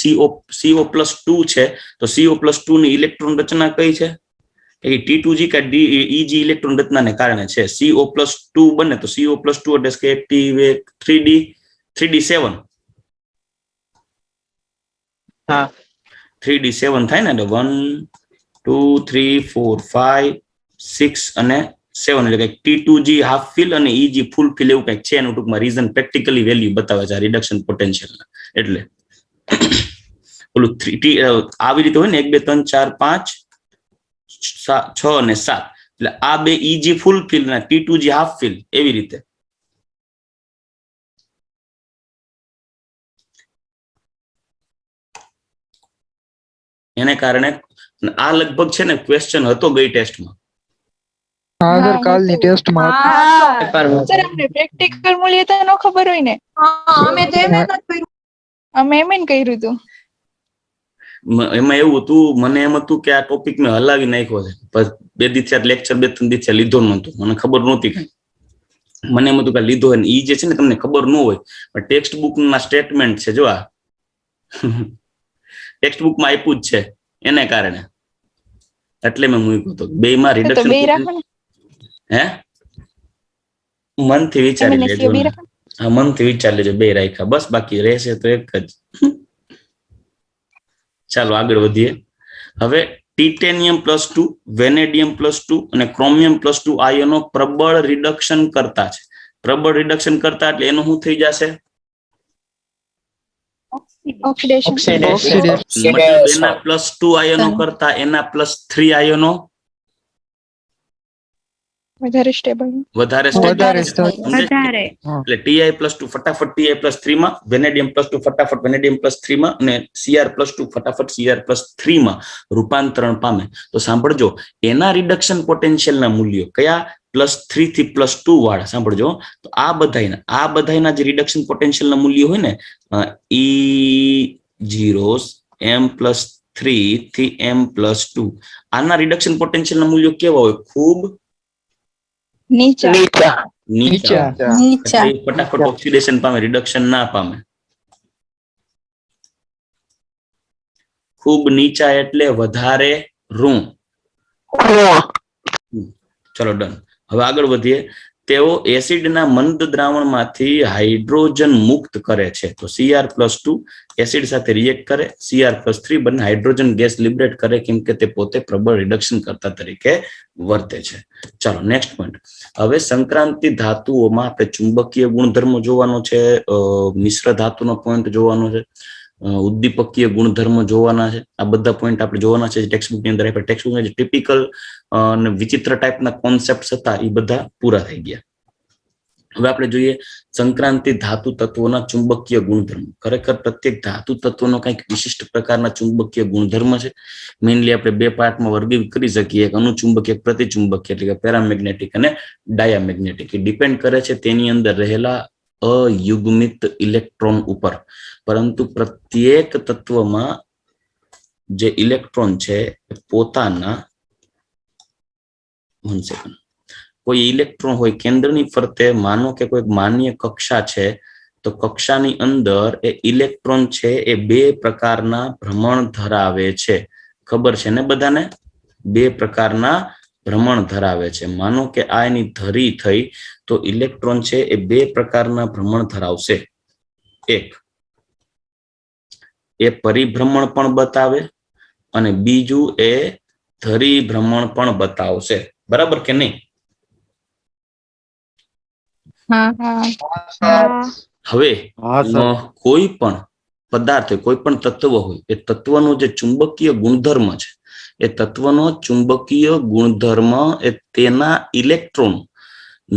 CO+2 છે તો CO+2 ની ઇલેક્ટ્રોન રચના કઈ છે? એ T2G કે EG ઇલેક્ટ્રોન રચનાને કારણે છે. CO+2 બને તો CO+2 એટલે કે એક્ટિવ 3D7. હા, 3D7 થાય ને, એટલે 1 2 3 4 5 6 અને 7 એટલે કે T2G હાફ ફિલ અને EG ફૂલ ફિલ એવું કંઈક છે. એનું ટૂંકમાં રીઝન પ્રેક્ટિકલી વેલ્યુ બતાવે છે રિડક્શન પોટેન્શિયલ. એટલે ઓલું 3 આવી રીતે હોય ને, 1 2 3 4 5 6 અને 7 એટલે આ બે EG ફૂલ ફિલ અને T2G હાફ ફિલ એવી રીતે. એને કારણે આ લગભગ છે ને ક્વેશ્ચન હતો ગઈ ટેસ્ટમાં. હા સર, કાલની ટેસ્ટમાં પેપરમાં. સર અમને પ્રેક્ટિકલ મૂલ્ય તો ન ખબર હોય ને. અમે તો એમ જ કર્યું. અમે એમ કર્યું હતું. એમાં એવું હતું, મને એમ હતું કે આ ટોપિક મેં હલાવી નાખ્યો છે. બે દિવસ લેક્ચર 2-3 દિવસ લીધો નહોતો, મને ખબર નહોતી કઈ. મને એમ હતું કે લીધો હોય. ઈ જે છે ને તમને ખબર ન હોય, પણ ટેક્સ્ટ બુક ના સ્ટેટમેન્ટ છે જો, આ ટેક્સ્ટ બુક માં આપ્યું જ છે એને કારણે. એટલે મેં મૂક્યું હતું. બે માં રિડક્શન હે મનથી વિચારી લેજો. હા, મનથી વિચારી લેજો. બે રાખ્યા બસ, બાકી રહેશે તો એક જ. ચાલો આગળ વધીએ. હવે ટિટેનિયમ+2, વેનેડિયમ+2 અને ક્રોમિયમ+2 આયનો પ્રબળ રિડક્શન કરતા છે. પ્રબળ રિડક્શન કરતા એટલે એનું શું થઈ જશે? ઓક્સિડેશન. મતલબ એના +2 આયનો કરતા એના +3 આયનો વધારે સ્ટેબલ. વધારે એટલે Ti+2 ફટાફટ Ti+3 માં, વેનેડિયમ+2 ફટાફટ વેનેડિયમ+3 માં અને Cr+2 ફટાફટ Cr+3 માં રૂપાંતરણ પામે. તો સાંભળજો, એના રિડક્શન પોટેન્શિયલના મૂલ્યો કયા? +3 થી +2 વાળા. સાંભળજો, તો આ બધાના જે રિડક્શન પોટેન્શિયલના મૂલ્યો હોય ને, E0 M+3 થી M+2, આના રિડક્શન પોટેન્શિયલના મૂલ્યો કેવા હોય? ખૂબ નીચા. ફટાફટ ઓક્સિડેશન પામે, રિડક્શન ના પામે. ખૂબ નીચા એટલે વધારે ઋણ. ચલો ડન. હવે આગળ વધીએ. તેઓ એસિડના મંદ દ્રાવણમાંથી હાઇડ્રોજન મુક્ત કરે છે. તો Cr+2 એસિડ સાથે રિએક્ટ કરે, Cr+3 બંને હાઇડ્રોજન ગેસ લિબરેટ કરે, કેમ કે તે પોતે પ્રબળ રિડક્શન કરતા તરીકે વર્તે છે. ચાલો નેક્સ્ટ પોઈન્ટ. હવે સંક્રાંતિ ધાતુઓમાં આપણે ચુંબકીય ગુણધર્મો જોવાનો છે, મિશ્ર ધાતુનો પોઈન્ટ જોવાનો છે, ઉદ્દીપકીય ગુણધર્મો જોવાના છે. આ બધા પોઈન્ટ આપણે જોવાના છે ટેક્સ્ટબુક ની અંદર. ટેક્સ્ટબુકમાં જે ટિપિકલ અને વિચિત્ર ટાઈપના કોન્સેપ્ટ હતા એ બધા પૂરા થઈ ગયા. હવે આપણે જોઈએ સંક્રાંતિ ધાતુ તત્વોના ચુંબકીય ગુણધર્મો. ખરેખર પ્રત્યેક ધાતુ તત્વનો કંઈક વિશિષ્ટ પ્રકારના ચુંબકીય ગુણધર્મ છે. મેઇનલી આપણે બે પાર્ટમાં વર્ગીકૃત કરી શકીએ, એક અનુચુંબકીય, એક પ્રતિચુંબકીય, એટલે કે પેરામેગ્નેટિક અને ડાયામેગ્નેટિક. એ ડિપેન્ડ કરે છે તેની અંદર રહેલા અયુગ્મિત ઇલેક્ટ્રોન ઉપર. પરંતુ પ્રત્યેક તત્વમાં જે ઇલેક્ટ્રોન છે એ પોતાના કોઈ ઇલેક્ટ્રોન હોય કેન્દ્રની ફરતે, માનો કે કોઈ માન્ય કક્ષા છે, તો કક્ષાની અંદર એ ઇલેક્ટ્રોન છે એ બે પ્રકારના ભ્રમણ ધરાવે છે. ખબર છે ને બધાને? બે પ્રકારના ભ્રમણ ધરાવે છે. માનો કે આ એની ધરી થઈ, તો ઇલેક્ટ્રોન છે એ બે પ્રકારના ભ્રમણ ધરાવશે. એક એ પરિભ્રમણ પણ બતાવે અને બીજું એ ધરી ભ્રમણ પણ બતાવશે. બરાબર કે નહીં? હવે કોઈ પણ પદાર્થ હોય, કોઈ પણ તત્વ હોય, એ તત્વનો જે ચુંબકીય ગુણધર્મ છે, એ તત્વનો ચુંબકીય ગુણધર્મ એ તેના ઇલેક્ટ્રોન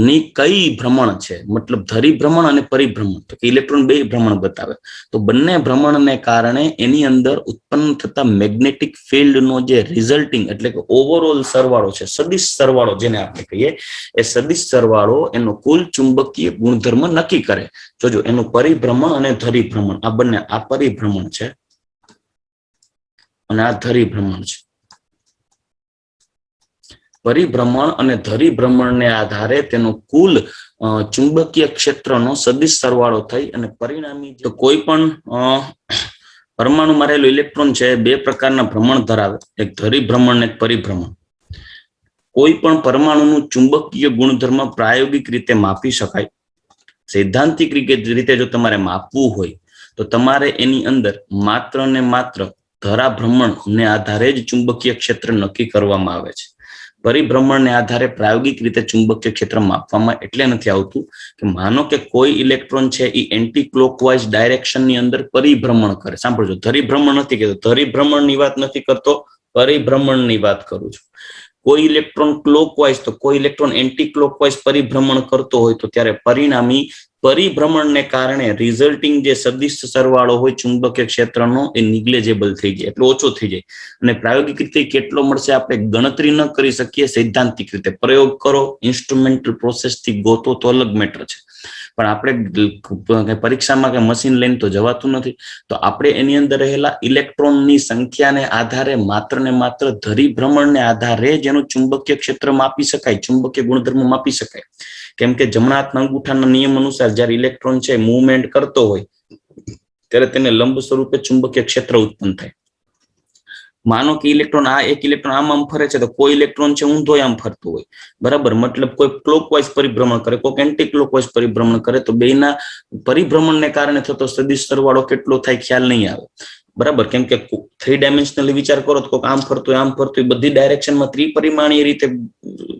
ની કઈ ભ્રમણ છે, મતલબ ધરી ભ્રમણ અને પરિભ્રમણ. તો ઇલેક્ટ્રોન બે ભ્રમણ બતાવે, તો બંને ભ્રમણને કારણે એની અંદર ઉત્પન્ન થતા મેગ્નેટિક ફિલ્ડનો જે રિઝલ્ટિંગ એટલે કે ઓવરઓલ સરવાળો છે, સદિશ સરવાળો જેને આપણે કહીએ, એ સદિશ સરવાળો એનો કુલ ચુંબકીય ગુણધર્મ નક્કી કરે. જોજો, એનું પરિભ્રમણ અને ધરી ભ્રમણ, આ બંને, આ પરિભ્રમણ છે અને આ ધરી ભ્રમણ છે. પરિભ્રમણ અને ધરી ભ્રમણને આધારે તેનો કુલ ચુંબકીય ક્ષેત્રનો સદિશ સરવાળો થઈ અને પરિણામી કોઈ પણ પરમાણુમાં રહેલો ઇલેક્ટ્રોન છે બે પ્રકારના ભ્રમણ ધરાવે, એક ધરી ભ્રમણ ને એક પરિભ્રમણ. કોઈ પણ પરમાણુનું ચુંબકીય ગુણધર્મ પ્રાયોગિક રીતે માપી શકાય. સૈદ્ધાંતિક રીતે જો તમારે માપવું હોય તો તમારે એની અંદર માત્ર ને માત્ર ધરા ભ્રમણ ને આધારે જ ચુંબકીય ક્ષેત્ર નક્કી કરવામાં આવે છે. પરિભ્રમણને આધારે પ્રાયોગિક રીતે ચુંબકીય ક્ષેત્ર માપવામાં એટલે નથી આવતું કે માનો કે કોઈ ઇલેક્ટ્રોન છે એ એન્ટી ક્લોકવાઇઝ ડાયરેક્શનની અંદર પરિભ્રમણ કરે. સાંભળજો, ધરીભ્રમણ નથી કહેતો, ધરીભ્રમણની વાત નથી કરતો, પરિભ્રમણની વાત કરું છું. કોઈ ઇલેક્ટ્રોન ક્લોકવાઇઝ તો કોઈ ઇલેક્ટ્રોન એન્ટી ક્લોકવાઇઝ પરિભ્રમણ કરતો હોય તો ત્યારે પરિણામી પરિભ્રમણને કારણે રિઝલ્ટિંગ જે સદિશ સરવાળો હોય ચુંબકીય ક્ષેત્રનો એ નિગ્લેજેબલ થઈ જાય, એટલે ઓછો થઈ જાય. અને પ્રાયોગિક રીતે કેટલો મળશે આપણે ગણતરી ન કરી શકીએ. સૈદ્ધાંતિક રીતે પ્રયોગ કરો, ઇન્સ્ટ્રુમેન્ટલ પ્રોસેસથી ગોતો તો અલગ મેટર છે, પણ આપણે પરીક્ષામાં કે મશીન લઈને તો જવાતું નથી. તો આપણે એની અંદર રહેલા ઇલેક્ટ્રોનની સંખ્યાને આધારે માત્ર ને માત્ર ધરી ભ્રમણને આધારે જ એનું ચુંબકીય ક્ષેત્ર માપી શકાય, ચુંબકીય ગુણધર્મ માપી શકાય. કેમ કે જમણા હાથના અંગૂઠાના નિયમ અનુસાર જ્યારે ઇલેક્ટ્રોન છે મૂવમેન્ટ કરતો હોય ત્યારે તેને લંબ સ્વરૂપે ચુંબકીય ક્ષેત્ર ઉત્પન્ન થાય. માનો કે ઇલેક્ટ્રોન એક ઇલેક્ટ્રોન આમ ફરે છે તો કોઈ ઇલેક્ટ્રોન છે ઊંધો આમ ફરતો હોય, બરાબર, મતલબ કોઈ ક્લોકવાઇઝ પરિભ્રમણ કરે, કોઈ એન્ટી ક્લોકવાઇઝ પરિભ્રમણ કરે, તો બેના પરિભ્રમણને કારણે થતો સદિશ સરવાળો કેટલો થાય ખ્યાલ નહીં આવે. બરાબર, કેમ કે 3 ડાયમેન્શનલી વિચાર કરો તો આમ ફરતું આમ ફરતું બધી ડાયરેક્શનમાં ત્રિપરિમાણીય રીતે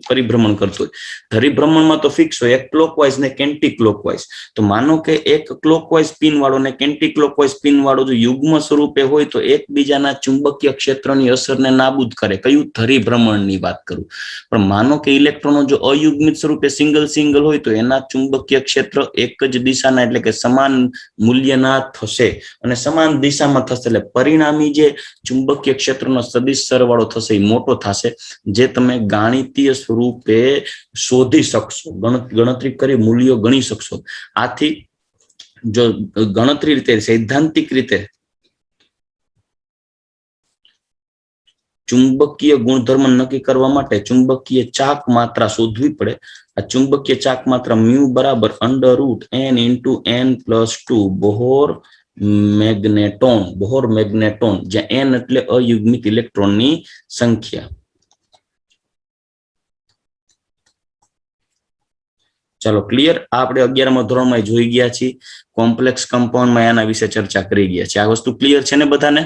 પરિભ્રમણ કરતું હોય. ધરીભ્રમણમાં તો ફિક્સ હોય, એક ક્લોકવાઇઝ ને એન્ટી ક્લોકવાઇઝ. તો માનો કે એક ક્લોકવાઇઝ સ્પિન વાળો ને એન્ટી ક્લોકવાઇઝ સ્પિન વાળો જો યુગ્મ સ્વરૂપે હોય તો એકબીજાના ચુંબકીય ક્ષેત્રની અસરને નાબૂદ કરે. કયું? ધરીભ્રમણની વાત કરું. પણ માનો કે ઇલેક્ટ્રોનો જો અયુગ્મિત સ્વરૂપે સિંગલ હોય તો એના ચુંબકીય ક્ષેત્ર એક જ દિશાના એટલે કે સમાન મૂલ્યના થશે અને સમાન દિશામાં થશે, એટલે પરિણામી જે ચુંબકીય ક્ષેત્રનો સદિશ સરવાળો થશે એ મોટો થશે, જે તમે ગાણિતીય સ્વરૂપે શોધી શકશો, ગણતરી કરી મૂલ્યો ગણી શકશો. આથી જો ગણતરી રીતે સૈદ્ધાંતિક રીતે ચુંબકીય ગુણધર્મ નક્કી કરવા માટે ચુંબકીય ચાક માત્રા શોધવી પડે. આ ચુંબકીય ચાક માત્રા મ્યુ બરાબર √n × n + 2 બોહર મેગ્નેટોન, બોહર મેગ્નેટોન, જ્યાં n એટલે અયુગ્મિત ઇલેક્ટ્રોનની સંખ્યા. ચાલો ક્લિયર. આપણે 11મા ધોરણમાં જોઈ ગયા છીએ. કોમ્પ્લેક્સ કમ્પાઉન્ડમાં એના વિશે ચર્ચા કરી ગયા છે. આ વસ્તુ ક્લિયર છે ને બધાને?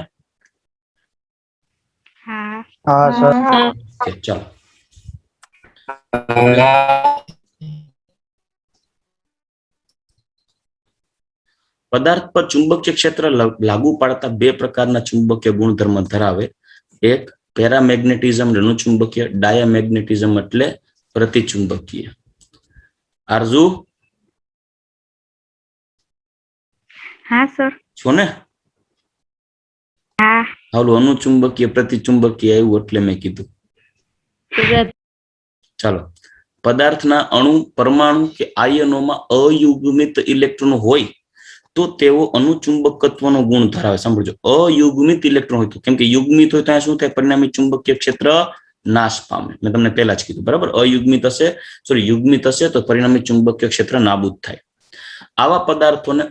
હા સર. ઓકે, ચાલો. પદાર્થ પર ચુંબકીય ક્ષેત્ર લાગુ પાડતા બે પ્રકારના ચુંબકીય ગુણધર્મ ધરાવે. એક પેરામેગ્નેટિઝમ ઋણચુંબકીય, ડાયામેગ્નેટિઝમ એટલે પ્રતિચુંબકીય. આરજુ હા સર. છો ને? હા. હાલું અનુચુંબકીય પ્રતિચુંબકીય આવ્યું એટલે મેં કીધું. ચાલો. પદાર્થના અણુ, પરમાણુ કે આયનોમાં અયુગ્મિત ઇલેક્ટ્રોન હોય તો તેઓ અનુચુંબકત્વનો ગુણ ધરાવે. સાંભળજો, અયુગ્મિત ઇલેક્ટ્રોન હોય તો, કેમ કે યુગ્મિત હોય તો શું થાય? પરિણામી ચુંબકીય ક્ષેત્ર નાશ પામે. મેં તમને પહેલા જ કીધું, બરાબર? અયુગ્મિત હશે, યુગ્મિત હશે તો પરિણામી ચુંબકીય ક્ષેત્ર નાબૂદ થાય. આવા પદાર્થોને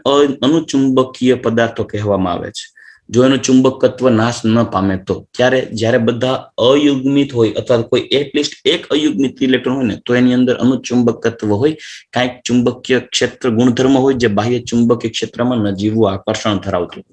અનુચુંબકીય પદાર્થો કહેવામાં આવે છે. જો એનું ચુંબકત્વ નાશ ન પામે તો. જ્યારે બધા અયુગ્મિત હોય અથવા કોઈ એટલીસ્ટ એક અયુગ્મિત ઇલેક્ટ્રોન હોય ને તો એની અંદર અનુચુંબકત્વ હોય, કાંઈક ચુંબકીય ક્ષેત્ર ગુણધર્મ હોય જે બાહ્ય ચુંબકીય ક્ષેત્રમાં નજીવું આકર્ષણ ધરાવતું.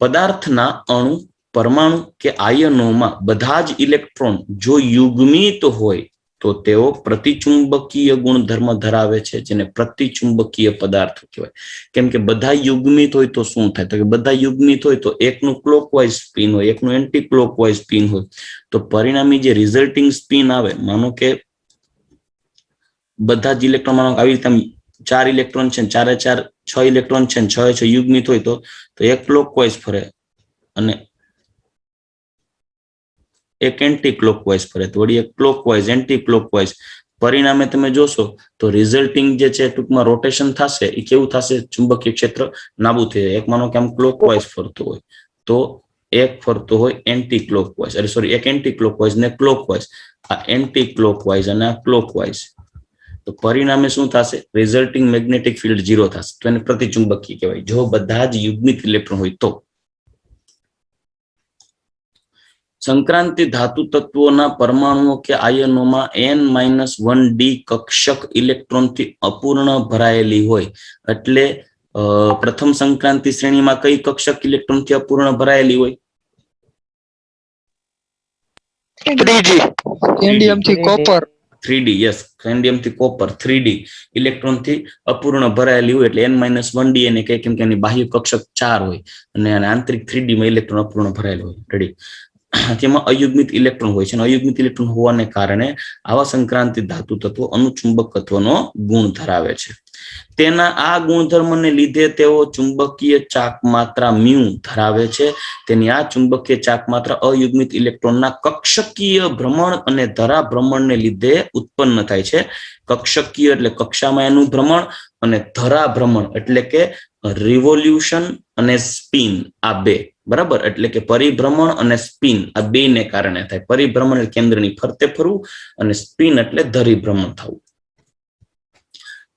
પદાર્થના અણુ, પરમાણુ કે આયનોમાં બધા જ ઇલેક્ટ્રોન જો યુગ્મિત હોય તો તેઓ પ્રતિચુંબકીય ગુણધર્મ ધરાવે છે, જેને પ્રતિચુંબકીય પદાર્થો કહેવાય. કેમ કે બધા યુગ્મિત હોય તો શું થાય? તો કે બધા યુગ્મિત હોય તો એકનું ક્લોકવાઇઝ સ્પિન હોય, એકનું એન્ટી ક્લોકવાઇઝ સ્પિન હોય, તો પરિણામી જે રિઝલ્ટિંગ સ્પિન આવે, માનો કે બધા જ ઇલેક્ટ્રોન, માનો આવી રીતે 4 ઇલેક્ટ્રોન છે, 4 4 6 ઇલેક્ટ્રોન છે, 6 6 યુગ્મિત હોય તો એક ક્લોકવાઇઝ ફરે અને એક એન્ટી ક્લોકવાઇઝ ફરે, તો વળી એક ક્લોકવાઇઝ, એન્ટી ક્લોકવાઇઝ. પરિણામે તમે જોશો તો રિઝલ્ટિંગ જે છે ટૂંકમાં રોટેશન થશે. એ કેવું થશે? ચુંબકીય ક્ષેત્ર નાબૂદ થઈ જાય. એક માનો કે આમ ક્લોકવાઇઝ ફરતો હોય તો એક ફરતો હોય એન્ટી ક્લોકવાઇઝ, એક એન્ટી ક્લોકવાઇઝ ને ક્લોકવાઇઝ, આ એન્ટી ક્લોકવાઇઝ અને આ ક્લોકવાઇઝ. તો પરિણામે શું થશે? રિઝલ્ટિંગ મેગ્નેટિક ફિલ્ડ 0 થશે. તો એને પ્રતિચુંબકીય કહેવાય, જો બધા જ યુગ્મિત ઇલેક્ટ્રોન હોય તો. સંક્રાંતિ ધાતુ તત્વોના પરમાણુઓ કે આયનોમાં n-1d કક્ષક ઇલેક્ટ્રોનથી અપૂર્ણ ભરાયેલી હોય. એટલે પ્રથમ સંક્રાંતિ શ્રેણીમાં કઈ કક્ષક ઇલેક્ટ્રોનથી અપૂર્ણ ભરાયેલી હોય? ત્રીજી. કેન્ડિયમ થી કોપર. 3d, યસ, કેન્ડિયમ થી કોપર 3d ઇલેક્ટ્રોન થી અપૂર્ણ ભરાયેલી હોય એટલે n-1d એને કહે, કેમ કે એની બાહ્ય કક્ષક 4 હોય અને આંતરિક 3d માં ઇલેક્ટ્રોન અપૂર્ણ ભરાયેલું હોય. રેડી. તેમાં અયુગ્મિત ઇલેક્ટ્રોન હોય છે, અને અયુગ્મિત ઇલેક્ટ્રોન હોવાને કારણે આવા સંક્રાંતિ ધાતુ તત્વો અનુચુંબકત્વનો ગુણ ધરાવે છે. તેના આ ગુણધર્મને લીધે તેઓ ચુંબકીય ચાક માત્રા મ્યુ ધરાવે છે. તેની આ ચુંબકીય ચાક માત્રા અયુગ્મિત ઇલેક્ટ્રોનના કક્ષકીય ભ્રમણ અને ધરા ભ્રમણને લીધે ઉત્પન્ન થાય છે. કક્ષકીય એટલે કક્ષામાં એનું ભ્રમણ, અને ધરા ભ્રમણ એટલે કે રિવોલ્યુશન અને સ્પિન, આ બે. બરાબર? એટલે કે પરિભ્રમણ અને સ્પિન આ બે ને કારણે થાય. પરિભ્રમણ એટલે કેન્દ્રની ફરતે ફરવું, અને સ્પિન એટલે ધરીભ્રમણ થવું.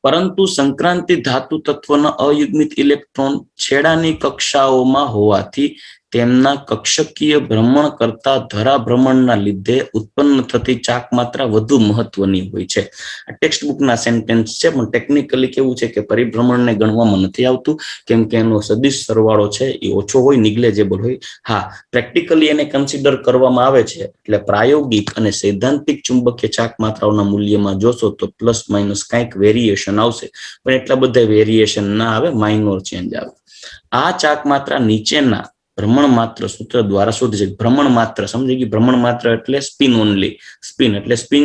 પરંતુ સંક્રાંતિ ધાતુ તત્વના અયુગ્મિત ઇલેક્ટ્રોન છેડાની કક્ષાઓમાં હોવાથી તેમના કક્ષકીય ભ્રમણ કરતા ધરા ભ્રમણના લીધે ઉત્પન્ન થતી ચાક માત્રા વધુ મહત્વની હોય છે. આ ટેક્સ્ટ બુકના સેન્ટેન્સ છે, પણ ટેકનિકલી કેવું છે કે પરિભ્રમણને ગણવામાં નથી આવતું, કેમ કે એનો સદિશ સરવાળો છે એ ઓછો હોય, નિગ્લેજેબલ હોય. હા, પ્રેક્ટિકલી એને કન્સિડર કરવામાં આવે છે. એટલે પ્રાયોગિક અને સૈદ્ધાંતિક ચુંબકીય ચાક માત્રાઓના મૂલ્યમાં જોશો તો પ્લસ માઇનસ કાંઈક વેરિએશન આવશે, પણ એટલા બધા વેરિએશન ના આવે, માઇનોર ચેન્જ આવે. આ ચાક માત્રા નીચેના ભ્રમણ માત્ર સૂત્ર દ્વારા શોધી છે. ભ્રમણ માત્ર સમજી ગઈ? ભ્રમણ માત્ર એટલે સ્પિન ઓનલી. સ્પિન એટલે સ્પિન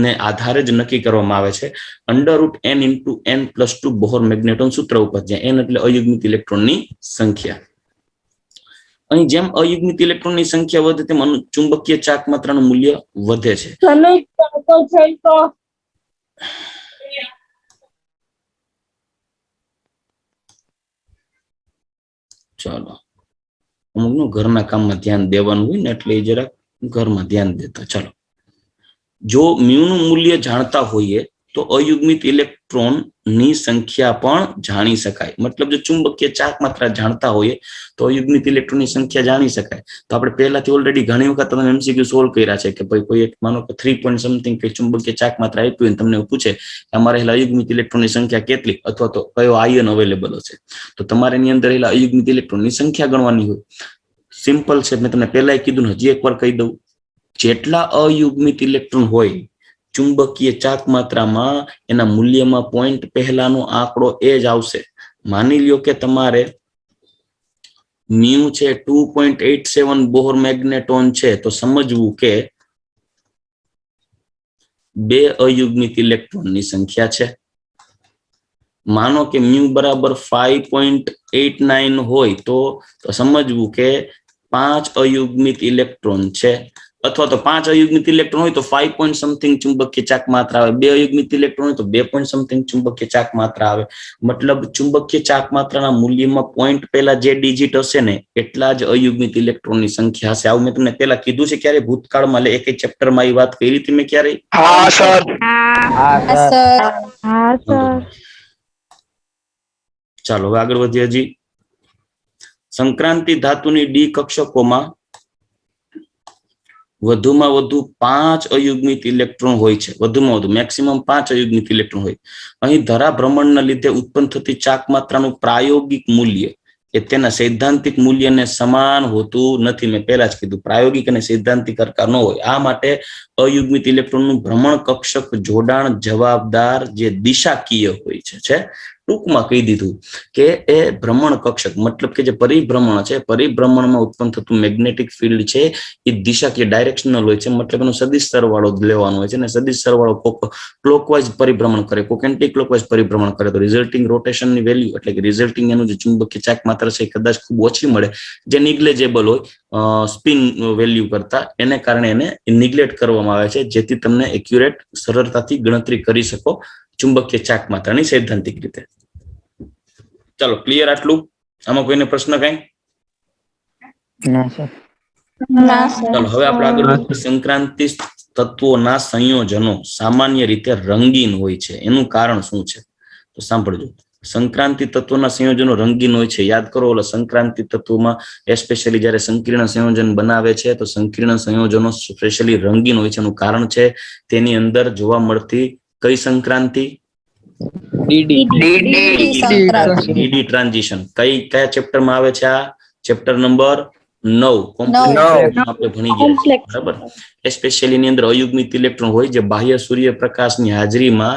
ને આધારે જ નક્કી કરવામાં આવે છે. √n × n+2 બોહર મેગ્નેટોન સૂત્ર ઉપર, જ્યાં n એટલે અયુગ્મિત ઇલેક્ટ્રોનની સંખ્યા. અહીં જેમ અયુગ્મિત ઇલેક્ટ્રોનની સંખ્યા વધે તેમ ચુંબકીય ચાક માત્રાનું મૂલ્ય વધે છે. ચાલો, અમુકનું ઘરના કામમાં ધ્યાન દેવાનું હોય ને એટલે એ જરાક ઘરમાં ધ્યાન દેતા. ચાલો, જો મ્યુનું મૂલ્ય જાણતા હોઈએ તો અયુગ્મિત ઇલેક્ટ્રોન ની સંખ્યા પણ જાણી શકાય. મતલબ જો ચુંબકીય ચાક માત્રા જાણતા હોઈએ તો અયુગ્મિત ઇલેક્ટ્રોન ની સંખ્યા જાણી શકાય. તો આપણે પહેલાથી ઓલરેડી ઘણી વખત તમે MCQ સોલ્વ કર્યા છે કે ભાઈ કોઈ એક માનો કે 3 પોઈન્ટ સમથિંગ કે ચુંબકીય ચાક માત્રા આપી હોય તમને પૂછે કે અમારે રહેલા અયુગ્મિત ઇલેક્ટ્રોન ની સંખ્યા કેટલી અથવા તો કયો આયન અવેલેબલ હશે, તો તમારે એની અંદર રહેલા અયુગ્મિત ઇલેક્ટ્રોન ની સંખ્યા ગણવાની હોય. સિમ્પલ છે, મેં તમને પહેલા કીધું ને, હજી એકવાર કહી દઉં. જેટલા અયુગ્મિત ઇલેક્ટ્રોન હોય ચુંબકીય ચાક માત્રામાં એના મૂલ્યમાં પોઈન્ટ પહેલાનો આંકડો એ જ આવશે. માની લ્યો કે તમારે મ્યુ છે 2.87 બોહર મેગ્નેટોન છે, તો સમજવું કે 2 અયુગ્મિત ઇલેક્ટ્રોન ની સંખ્યા છે. માનો કે મ્યુ બરાબર 5.89 હોય તો સમજવું કે 5 અયુગ્મિત ઇલેક્ટ્રોન છે, અથવા તો 5 અયુગ્મિત ઇલેક્ટ્રોન હોય તો 5 પોઈન્ટ સમથિંગ ચુંબકીય ચાક માત્રા આવે. 2 અયુગ્મિત ઇલેક્ટ્રોન હોય તો 2 પોઈન્ટ સમથિંગ ચુંબકીય ચાક માત્રા આવે. મતલબ ચુંબકીય ચાક માત્રાના મૂલ્યમાં પોઈન્ટ પહેલા જે ડિજિટ હશે ને એટલા જ અયુગ્મિત ઇલેક્ટ્રોનની સંખ્યા હશે. આવું મેં તમને પહેલા કીધું છે ક્યારે ભૂતકાળમાં, એક ચેપ્ટરમાં એ વાત કરી હતી મેં ક્યારે? હા સર. હા સર. ચાલો હવે આગળ વધીએ. હજી સંક્રાંતિ ધાતુની ડી કક્ષકોમાં વધુમાં વધુ 5 અયુગ્મિત ઇલેક્ટ્રોન હોય છે. વધુમાં વધુ મેક્સિમમ 5 અયુગ્મિત ઇલેક્ટ્રોન હોય. અહીં ધરા ભ્રમણના લીધે ઉત્પન્ન થતી ચાક માત્રાનું પ્રાયોગિક મૂલ્ય એ તેના સૈદ્ધાંતિક મૂલ્યને સમાન હોતું નથી. મેં પહેલા જ કીધું પ્રાયોગિક અને સૈદ્ધાંતિક સરખા ન હોય. આ માટે અયુગ્મિત ઇલેક્ટ્રોનનું ભ્રમણ કક્ષક જોડાણ જવાબદાર જે દિશાકીય હોય છે. ટૂંકમાં કહી દીધું કે એ ભ્રમણ કક્ષક મતલબ કે જે પરિભ્રમણ છે, પરિભ્રમણમાં ઉત્પન્ન થતું મેગ્નેટિક ફિલ્ડ છે એ દિશાકીય ડાયરેક્શનલ હોય છે. મતલબ એનો સદિશ સરવાળો લેવાનો હોય છે, અને સદિશ સરવાળો ક્લોકવાઇઝ પરિભ્રમણ કરે, કોક એન્ટી ક્લોકવાઇઝ પરિભ્રમણ કરે તો રિઝલ્ટિંગ રોટેશનની વેલ્યુ એટલે કે રિઝલ્ટિંગ એનું જે ચુંબકીય ચાક માત્રા છે કદાચ ખૂબ ઓછી મળે, જે નિગ્લેજેબલ હોય સ્પિન વેલ્યુ કરતા, એને કારણે એને નિગ્લેક્ટ કરવામાં આવે છે, જેથી તમને એક્યુરેટ સરળતાથી ગણતરી કરી શકો ચુંબકીય ચાક માત્રાની સૈદ્ધાંતિક રીતે. ચાલો ક્લિયર આટલું? આમાં કોઈને પ્રશ્ન કઈ? ચાલો હવે આપણે આગળ વધીએ. સંક્રાંતિ તત્વોના સંયોજનો સામાન્ય રીતે રંગીન હોય છે, એનું કારણ શું છે? તો સાંભળજો. સંક્રાંતિ તત્વોના સંયોજનો રંગીન હોય છે. યાદ કરો, ઓલા સંક્રાંતિ તત્વોમાં એસ્પેશિયલી જ્યારે સંકીર્ણ સંયોજન બનાવે છે તો સંકીર્ણ સંયોજનો સ્પેશિયલી રંગીન હોય છે. એનું કારણ છે તેની અંદર જોવા મળતી કઈ સંક્રાંતિ? DD transition. કયા ચેપ્ટરમાં આવે છે? આ ચેપ્ટર નંબર 9 આપણે ભણી ગયા છીએ, બરાબર. એસ્પેશિયલી ની અંદર અયુગ્મિત ઇલેક્ટ્રોન હોય જે બાહ્ય સૂર્યપ્રકાશની હાજરીમાં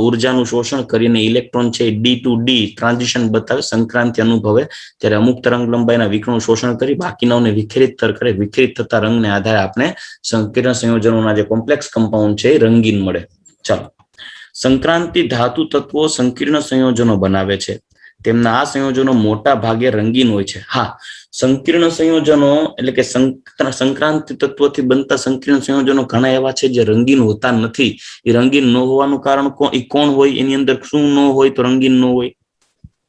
ઉર્જાનું શોષણ કરીને ઇલેક્ટ્રોન છે ડી ટુ ડી ટ્રાન્ઝિશન બતાવે, સંક્રાંતિ અનુભવે, ત્યારે અમુક તરંગ લંબાઈના વિકર્ણનું શોષણ કરી બાકીનાઓને વિખેરિત કરે. વિખેરિત થતા રંગને આધારે આપણે સંકીર્ણ સંયોજનોના જે કોમ્પ્લેક્સ કમ્પાઉન્ડ છે એ રંગીન મળે. ચાલો, સંક્રાંતિ ધાતુ તત્વો સંકીર્ણ સંયોજનો બનાવે છે. તેમના આ સંયોજનો મોટા ભાગે રંગીન હોય છે. હા, સંકીર્ણ સંયોજનો એટલે કે સંક્રાંતિ તત્વોથી બનતા સંકીર્ણ સંયોજનો ઘણા એવા છે જે રંગીન હોતા નથી. એ રંગીન ન હોવાનું કારણ કોણ હોય? એની અંદર શું ન હોય તો રંગીન ન હોય?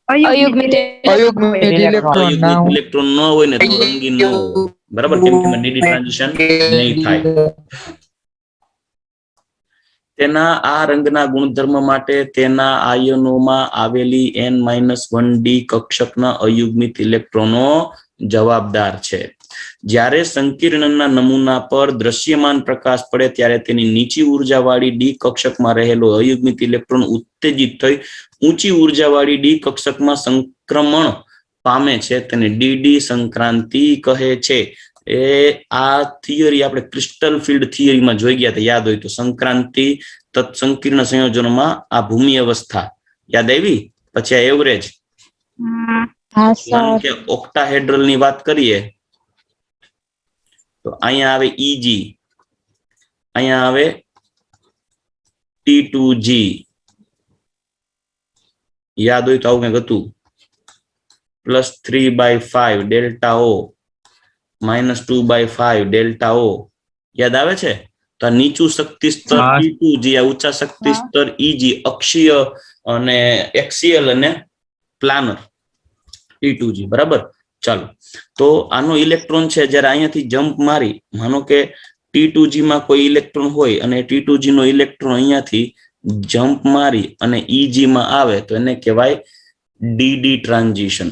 અયુગ્મિત ઇલેક્ટ્રોન ન હોય ને તો રંગીન ન હોય, બરાબર. કેમ કે ડીડી ટ્રાન્ઝિશન નહીં થાય. તેના આ રંગના ગુણધર્મ માટે તેના આયનોમાં આવેલી N-1d કક્ષકના અયુગ્મિત ઇલેક્ટ્રોનો જવાબદાર છે. જ્યારે સંકીર્ણના નમૂના પર દ્રશ્યમાન પ્રકાશ પડે ત્યારે તેની નીચી ઉર્જાવાળી ડી કક્ષકમાં રહેલો અયુગ્મિત ઇલેક્ટ્રોન ઉત્તેજિત થઈ ઊંચી ઉર્જાવાળી ડી કક્ષકમાં સંક્રમણ પામે છે. તેને ડીડી સંક્રાંતિ કહે છે. આ થિયરી આપણે ક્રિસ્ટલ ફિલ્ડ થિયરીમાં જોઈ ગયા હતા, યાદ હોય તો. સંક્રાંતિ સંકીર્ણ સંયોજનોમાં આ ભૂમિ અવસ્થા યાદ આવી, પછી આ એવરેજ, ઓક્ટાહેડ્રલ ની વાત કરીએ તો અહીંયા આવે ઈજી, અહીંયા આવે T2G, યાદ હોય તો આવું કંઈક હતું. +3/5 ડેલ્ટા ઓ, -2/5 ડેલ્ટા ઓ, યાદ આવે છે? તો આ નીચું શક્તિ સ્તર T2G, આ ઊંચા શક્તિ સ્તર EG, અક્ષીય અને એક્સિયલ અને પ્લાનર T2G, બરાબર. ચાલો, તો આનો ઇલેક્ટ્રોન છે જ્યારે અહીંયાથી જમ્પ મારી, માનો કે T2G માં કોઈ ઇલેક્ટ્રોન હોય અને T2G નો ઇલેક્ટ્રોન અહીંયાથી જમ્પ મારી અને ઈજી માં આવે તો એને કહેવાય ડીડી ટ્રાન્ઝિશન.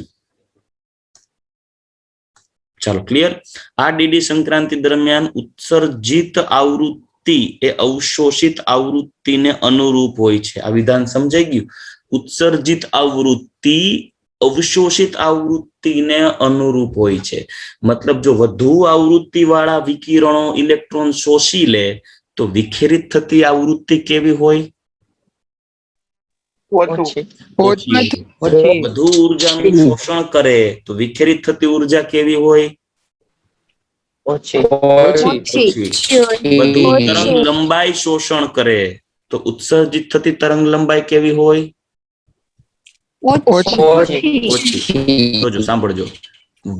ચાલો ક્લિયર. આ ડીડી સંક્રાંતિ દરમિયાન ઉત્સર્જિત આવૃત્તિ એ અવશોષિત આવૃત્તિને અનુરૂપ હોય છે. આ વિધાન સમજાઈ ગયું. ઉત્સર્જિત આવૃત્તિ અવશોષિત આવૃત્તિને અનુરૂપ હોય છે. મતલબ જો વધુ આવૃત્તિ વાળા વિકિરણો ઇલેક્ટ્રોન શોષી લે તો વિખેરિત થતી આવૃત્તિ કેવી હોય? ઓછી. વધુ ઉર્જાનું શોષણ કરે તો વિખેરિત થતી ઉર્જા કેવી હોય? ઓછી. વધુ તરંગ લંબાઈ શોષણ કરે તો ઉત્સર્જિત થતી તરંગ લંબાઈ કેવી હોય? ઓછી. જોજો સાંભળજો.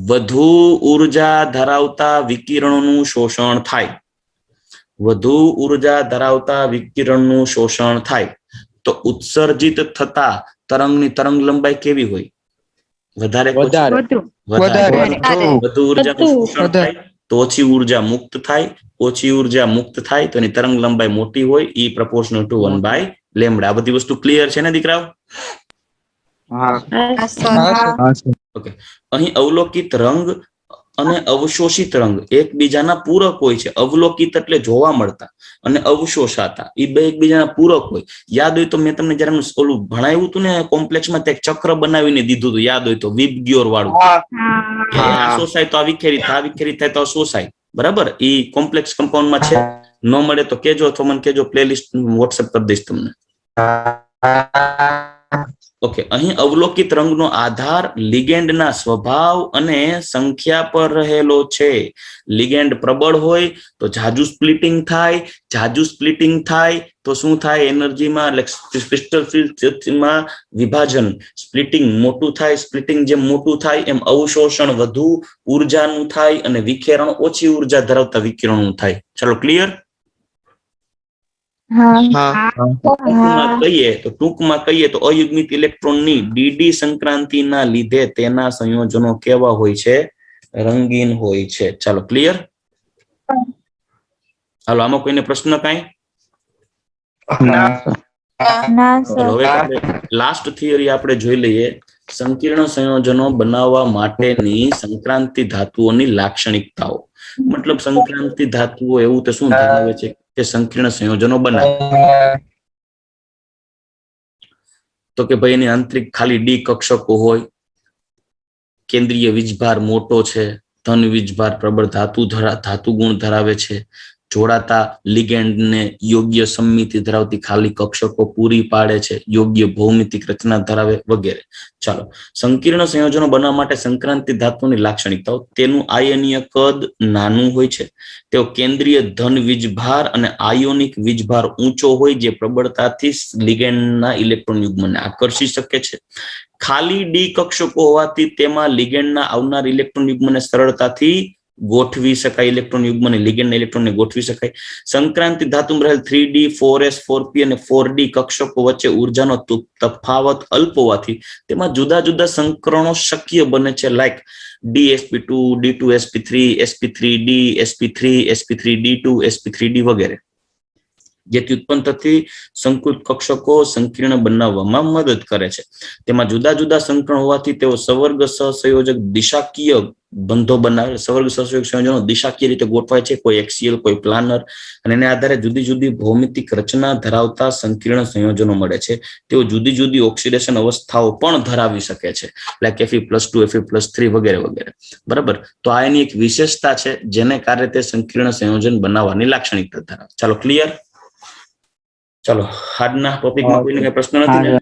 વધુ ઉર્જા ધરાવતા વિકિરણોનું શોષણ થાય. વધુ ઉર્જા ધરાવતા વિકિરણનું શોષણ થાય તો ઉત્સર્જિત થતા તરંગની તરંગ લંબાઈ કેવી હોય? વધારે. વધુ. વધુ ઉર્જાનું શોષણ થાય તો ઓછી ઉર્જા મુક્ત થાય. ઓછી ઉર્જા મુક્ત થાય તો એની તરંગ લંબાઈ મોટી હોય. ઈ proportional to 1/λ. આ બધી વસ્તુ ક્લિયર છે ને દીકરાઓ? ઓકે. અહીં અવલોકિત રંગ અને અવશોષિત રંગ એકબીજાના પૂરક હોય છે. અવલોકિત એટલે જોવા મળતા અને અવશોષાતા એ બે એકબીજાના પૂરક હોય. યાદ હોય તો મેં તમને જયારે ઓલું ભણાવ્યું હતું ને કોમ્પ્લેક્સમાં એક ચક્ર બનાવીને દીધું હતું. યાદ હોય તો વિબગ્યોર વાળું. આ શોષાય તો આ વિખેરિત, આ વિખેરિત થાય તો આ શોષાય. બરાબર. એ કોમ્પ્લેક્સ કમ્પાઉન્ડમાં છે. ન મળે તો કેજો અથવા મને કેજો, પ્લેલિસ્ટ વોટ્સએપ કરી દઈશ તમને. ઓકે. અહીં અવલોકિત રંગનો આધાર લિગેન્ડના સ્વભાવ અને સંખ્યા પર રહેલો છે. લિગેન્ડ પ્રબળ હોય તો જાજુ સ્પ્લિટિંગ થાય. જાજુ સ્પ્લિટિંગ થાય તો શું થાય? એનર્જીમાં ક્રિસ્ટલ ફિલ્ડમાં વિભાજન, સ્પ્લિટિંગ મોટું થાય. સ્પ્લિટિંગ જેમ મોટું થાય એમ અવશોષણ વધુ ઉર્જાનું થાય અને વિખેરણ ઓછી ઉર્જા ધરાવતા વિકિરણોનું થાય. ચલો ક્લિયર. ટૂંકમાં કહીએ તો અયુગ્મિત ઇલેક્ટ્રોનની ડીડી સંક્રાંતિના લીધે તેના સંયોજનો કેવા હોય છે? રંગીન હોય છે. ચાલો ક્લિયર. હાલો, આમાં કોઈને પ્રશ્ન કાંઈ? ચલો હવે લાસ્ટ થિયરી આપણે જોઈ લઈએ. સંકીર્ણ સંયોજનો બનાવવા માટેની સંક્રાંતિ ધાતુઓની લાક્ષણિકતાઓ. મતલબ સંક્રાંતિ ધાતુઓ એવું તો શું ધરાવે છે કે સંકીર્ણ સંયોજનો બનાવે? તો કે ભાઈ એની આંતરિક ખાલી ડી કક્ષકો હોય, કેન્દ્રીય વીજભાર મોટો છે, ધન વીજભાર પ્રબળ ધાતુ ગુણ ધરાવે છે, જોડાતા લિગેન્ડને યોગ્ય સમમિતિ ધરાવતી ખાલી કક્ષકો પૂરી પાડે છે, યોગ્ય ભૌમિતિક રચના ધરાવે વગેરે. ચાલો, સંકીર્ણ સંયોજનો બનાવવા માટે સંક્રાંતિ ધાતુની લાક્ષણિકતાઓ. તેનું આયનીય કદ નાનું હોય છે. તેઓ કેન્દ્રીય ધન વીજભાર અને આયોનિક વીજભાર ઊંચો હોય જે પ્રબળતાથી લિગેન્ડના ઇલેક્ટ્રોન યુગ્મને આકર્ષી શકે છે. ખાલી ડી કક્ષકો હોવાથી તેમાં લિગેન્ડના આવનાર ઇલેક્ટ્રોન યુગ્મને સરળતાથી ગોઠવી શકાય. ઇલેક્ટ્રોન યુગ્મને લિગેન્ડના ઇલેક્ટ્રોનને ગોઠવી શકાય. સંક્રાંતિ ધાતુમાં રહેલ 3D 4S 4P અને 4D કક્ષકો વચ્ચે ઉર્જાનો તફાવત અલ્પ હોવાથી તેમાં જુદા જુદા સંકરણો શક્ય બને છે. Like DsP2, D2sp3, sp3d, sp3, sp3d2, sp3d વગેરે, જેથી ઉત્પન્ન થતી સંકૃત કક્ષકો સંકીર્ણ બનાવવામાં મદદ કરે છે. તેમાં જુદા જુદા સંકરણ હોવાથી તેઓ સવર્ગ સહસંયોજક દિશાકીય બંધો બનાવે. સવર્ગ સહસંયોજક સંયોજનો દિશાકીય રીતે ગોઠવાય છે, કોઈ એક્સિયલ, કોઈ પ્લાનર, અને એને આધારે જુદી જુદી ભૌમિતિક રચના ધરાવતા સંકીર્ણ સંયોજનો મળે છે. તેઓ જુદી જુદી ઓક્સિડેશન અવસ્થાઓ પણ ધરાવી શકે છે, લાઈક Fe+2, Fe+3 વગેરે વગેરે. બરાબર. તો આ એની એક વિશેષતા છે જેને કારણે તે સંકીર્ણ સંયોજન બનાવવાની લાક્ષણિકતા ધરાવે. ચાલો ક્લિયર. ચાલો, આજના ટોપિકમાં કોઈને કઈ પ્રશ્ન નથી?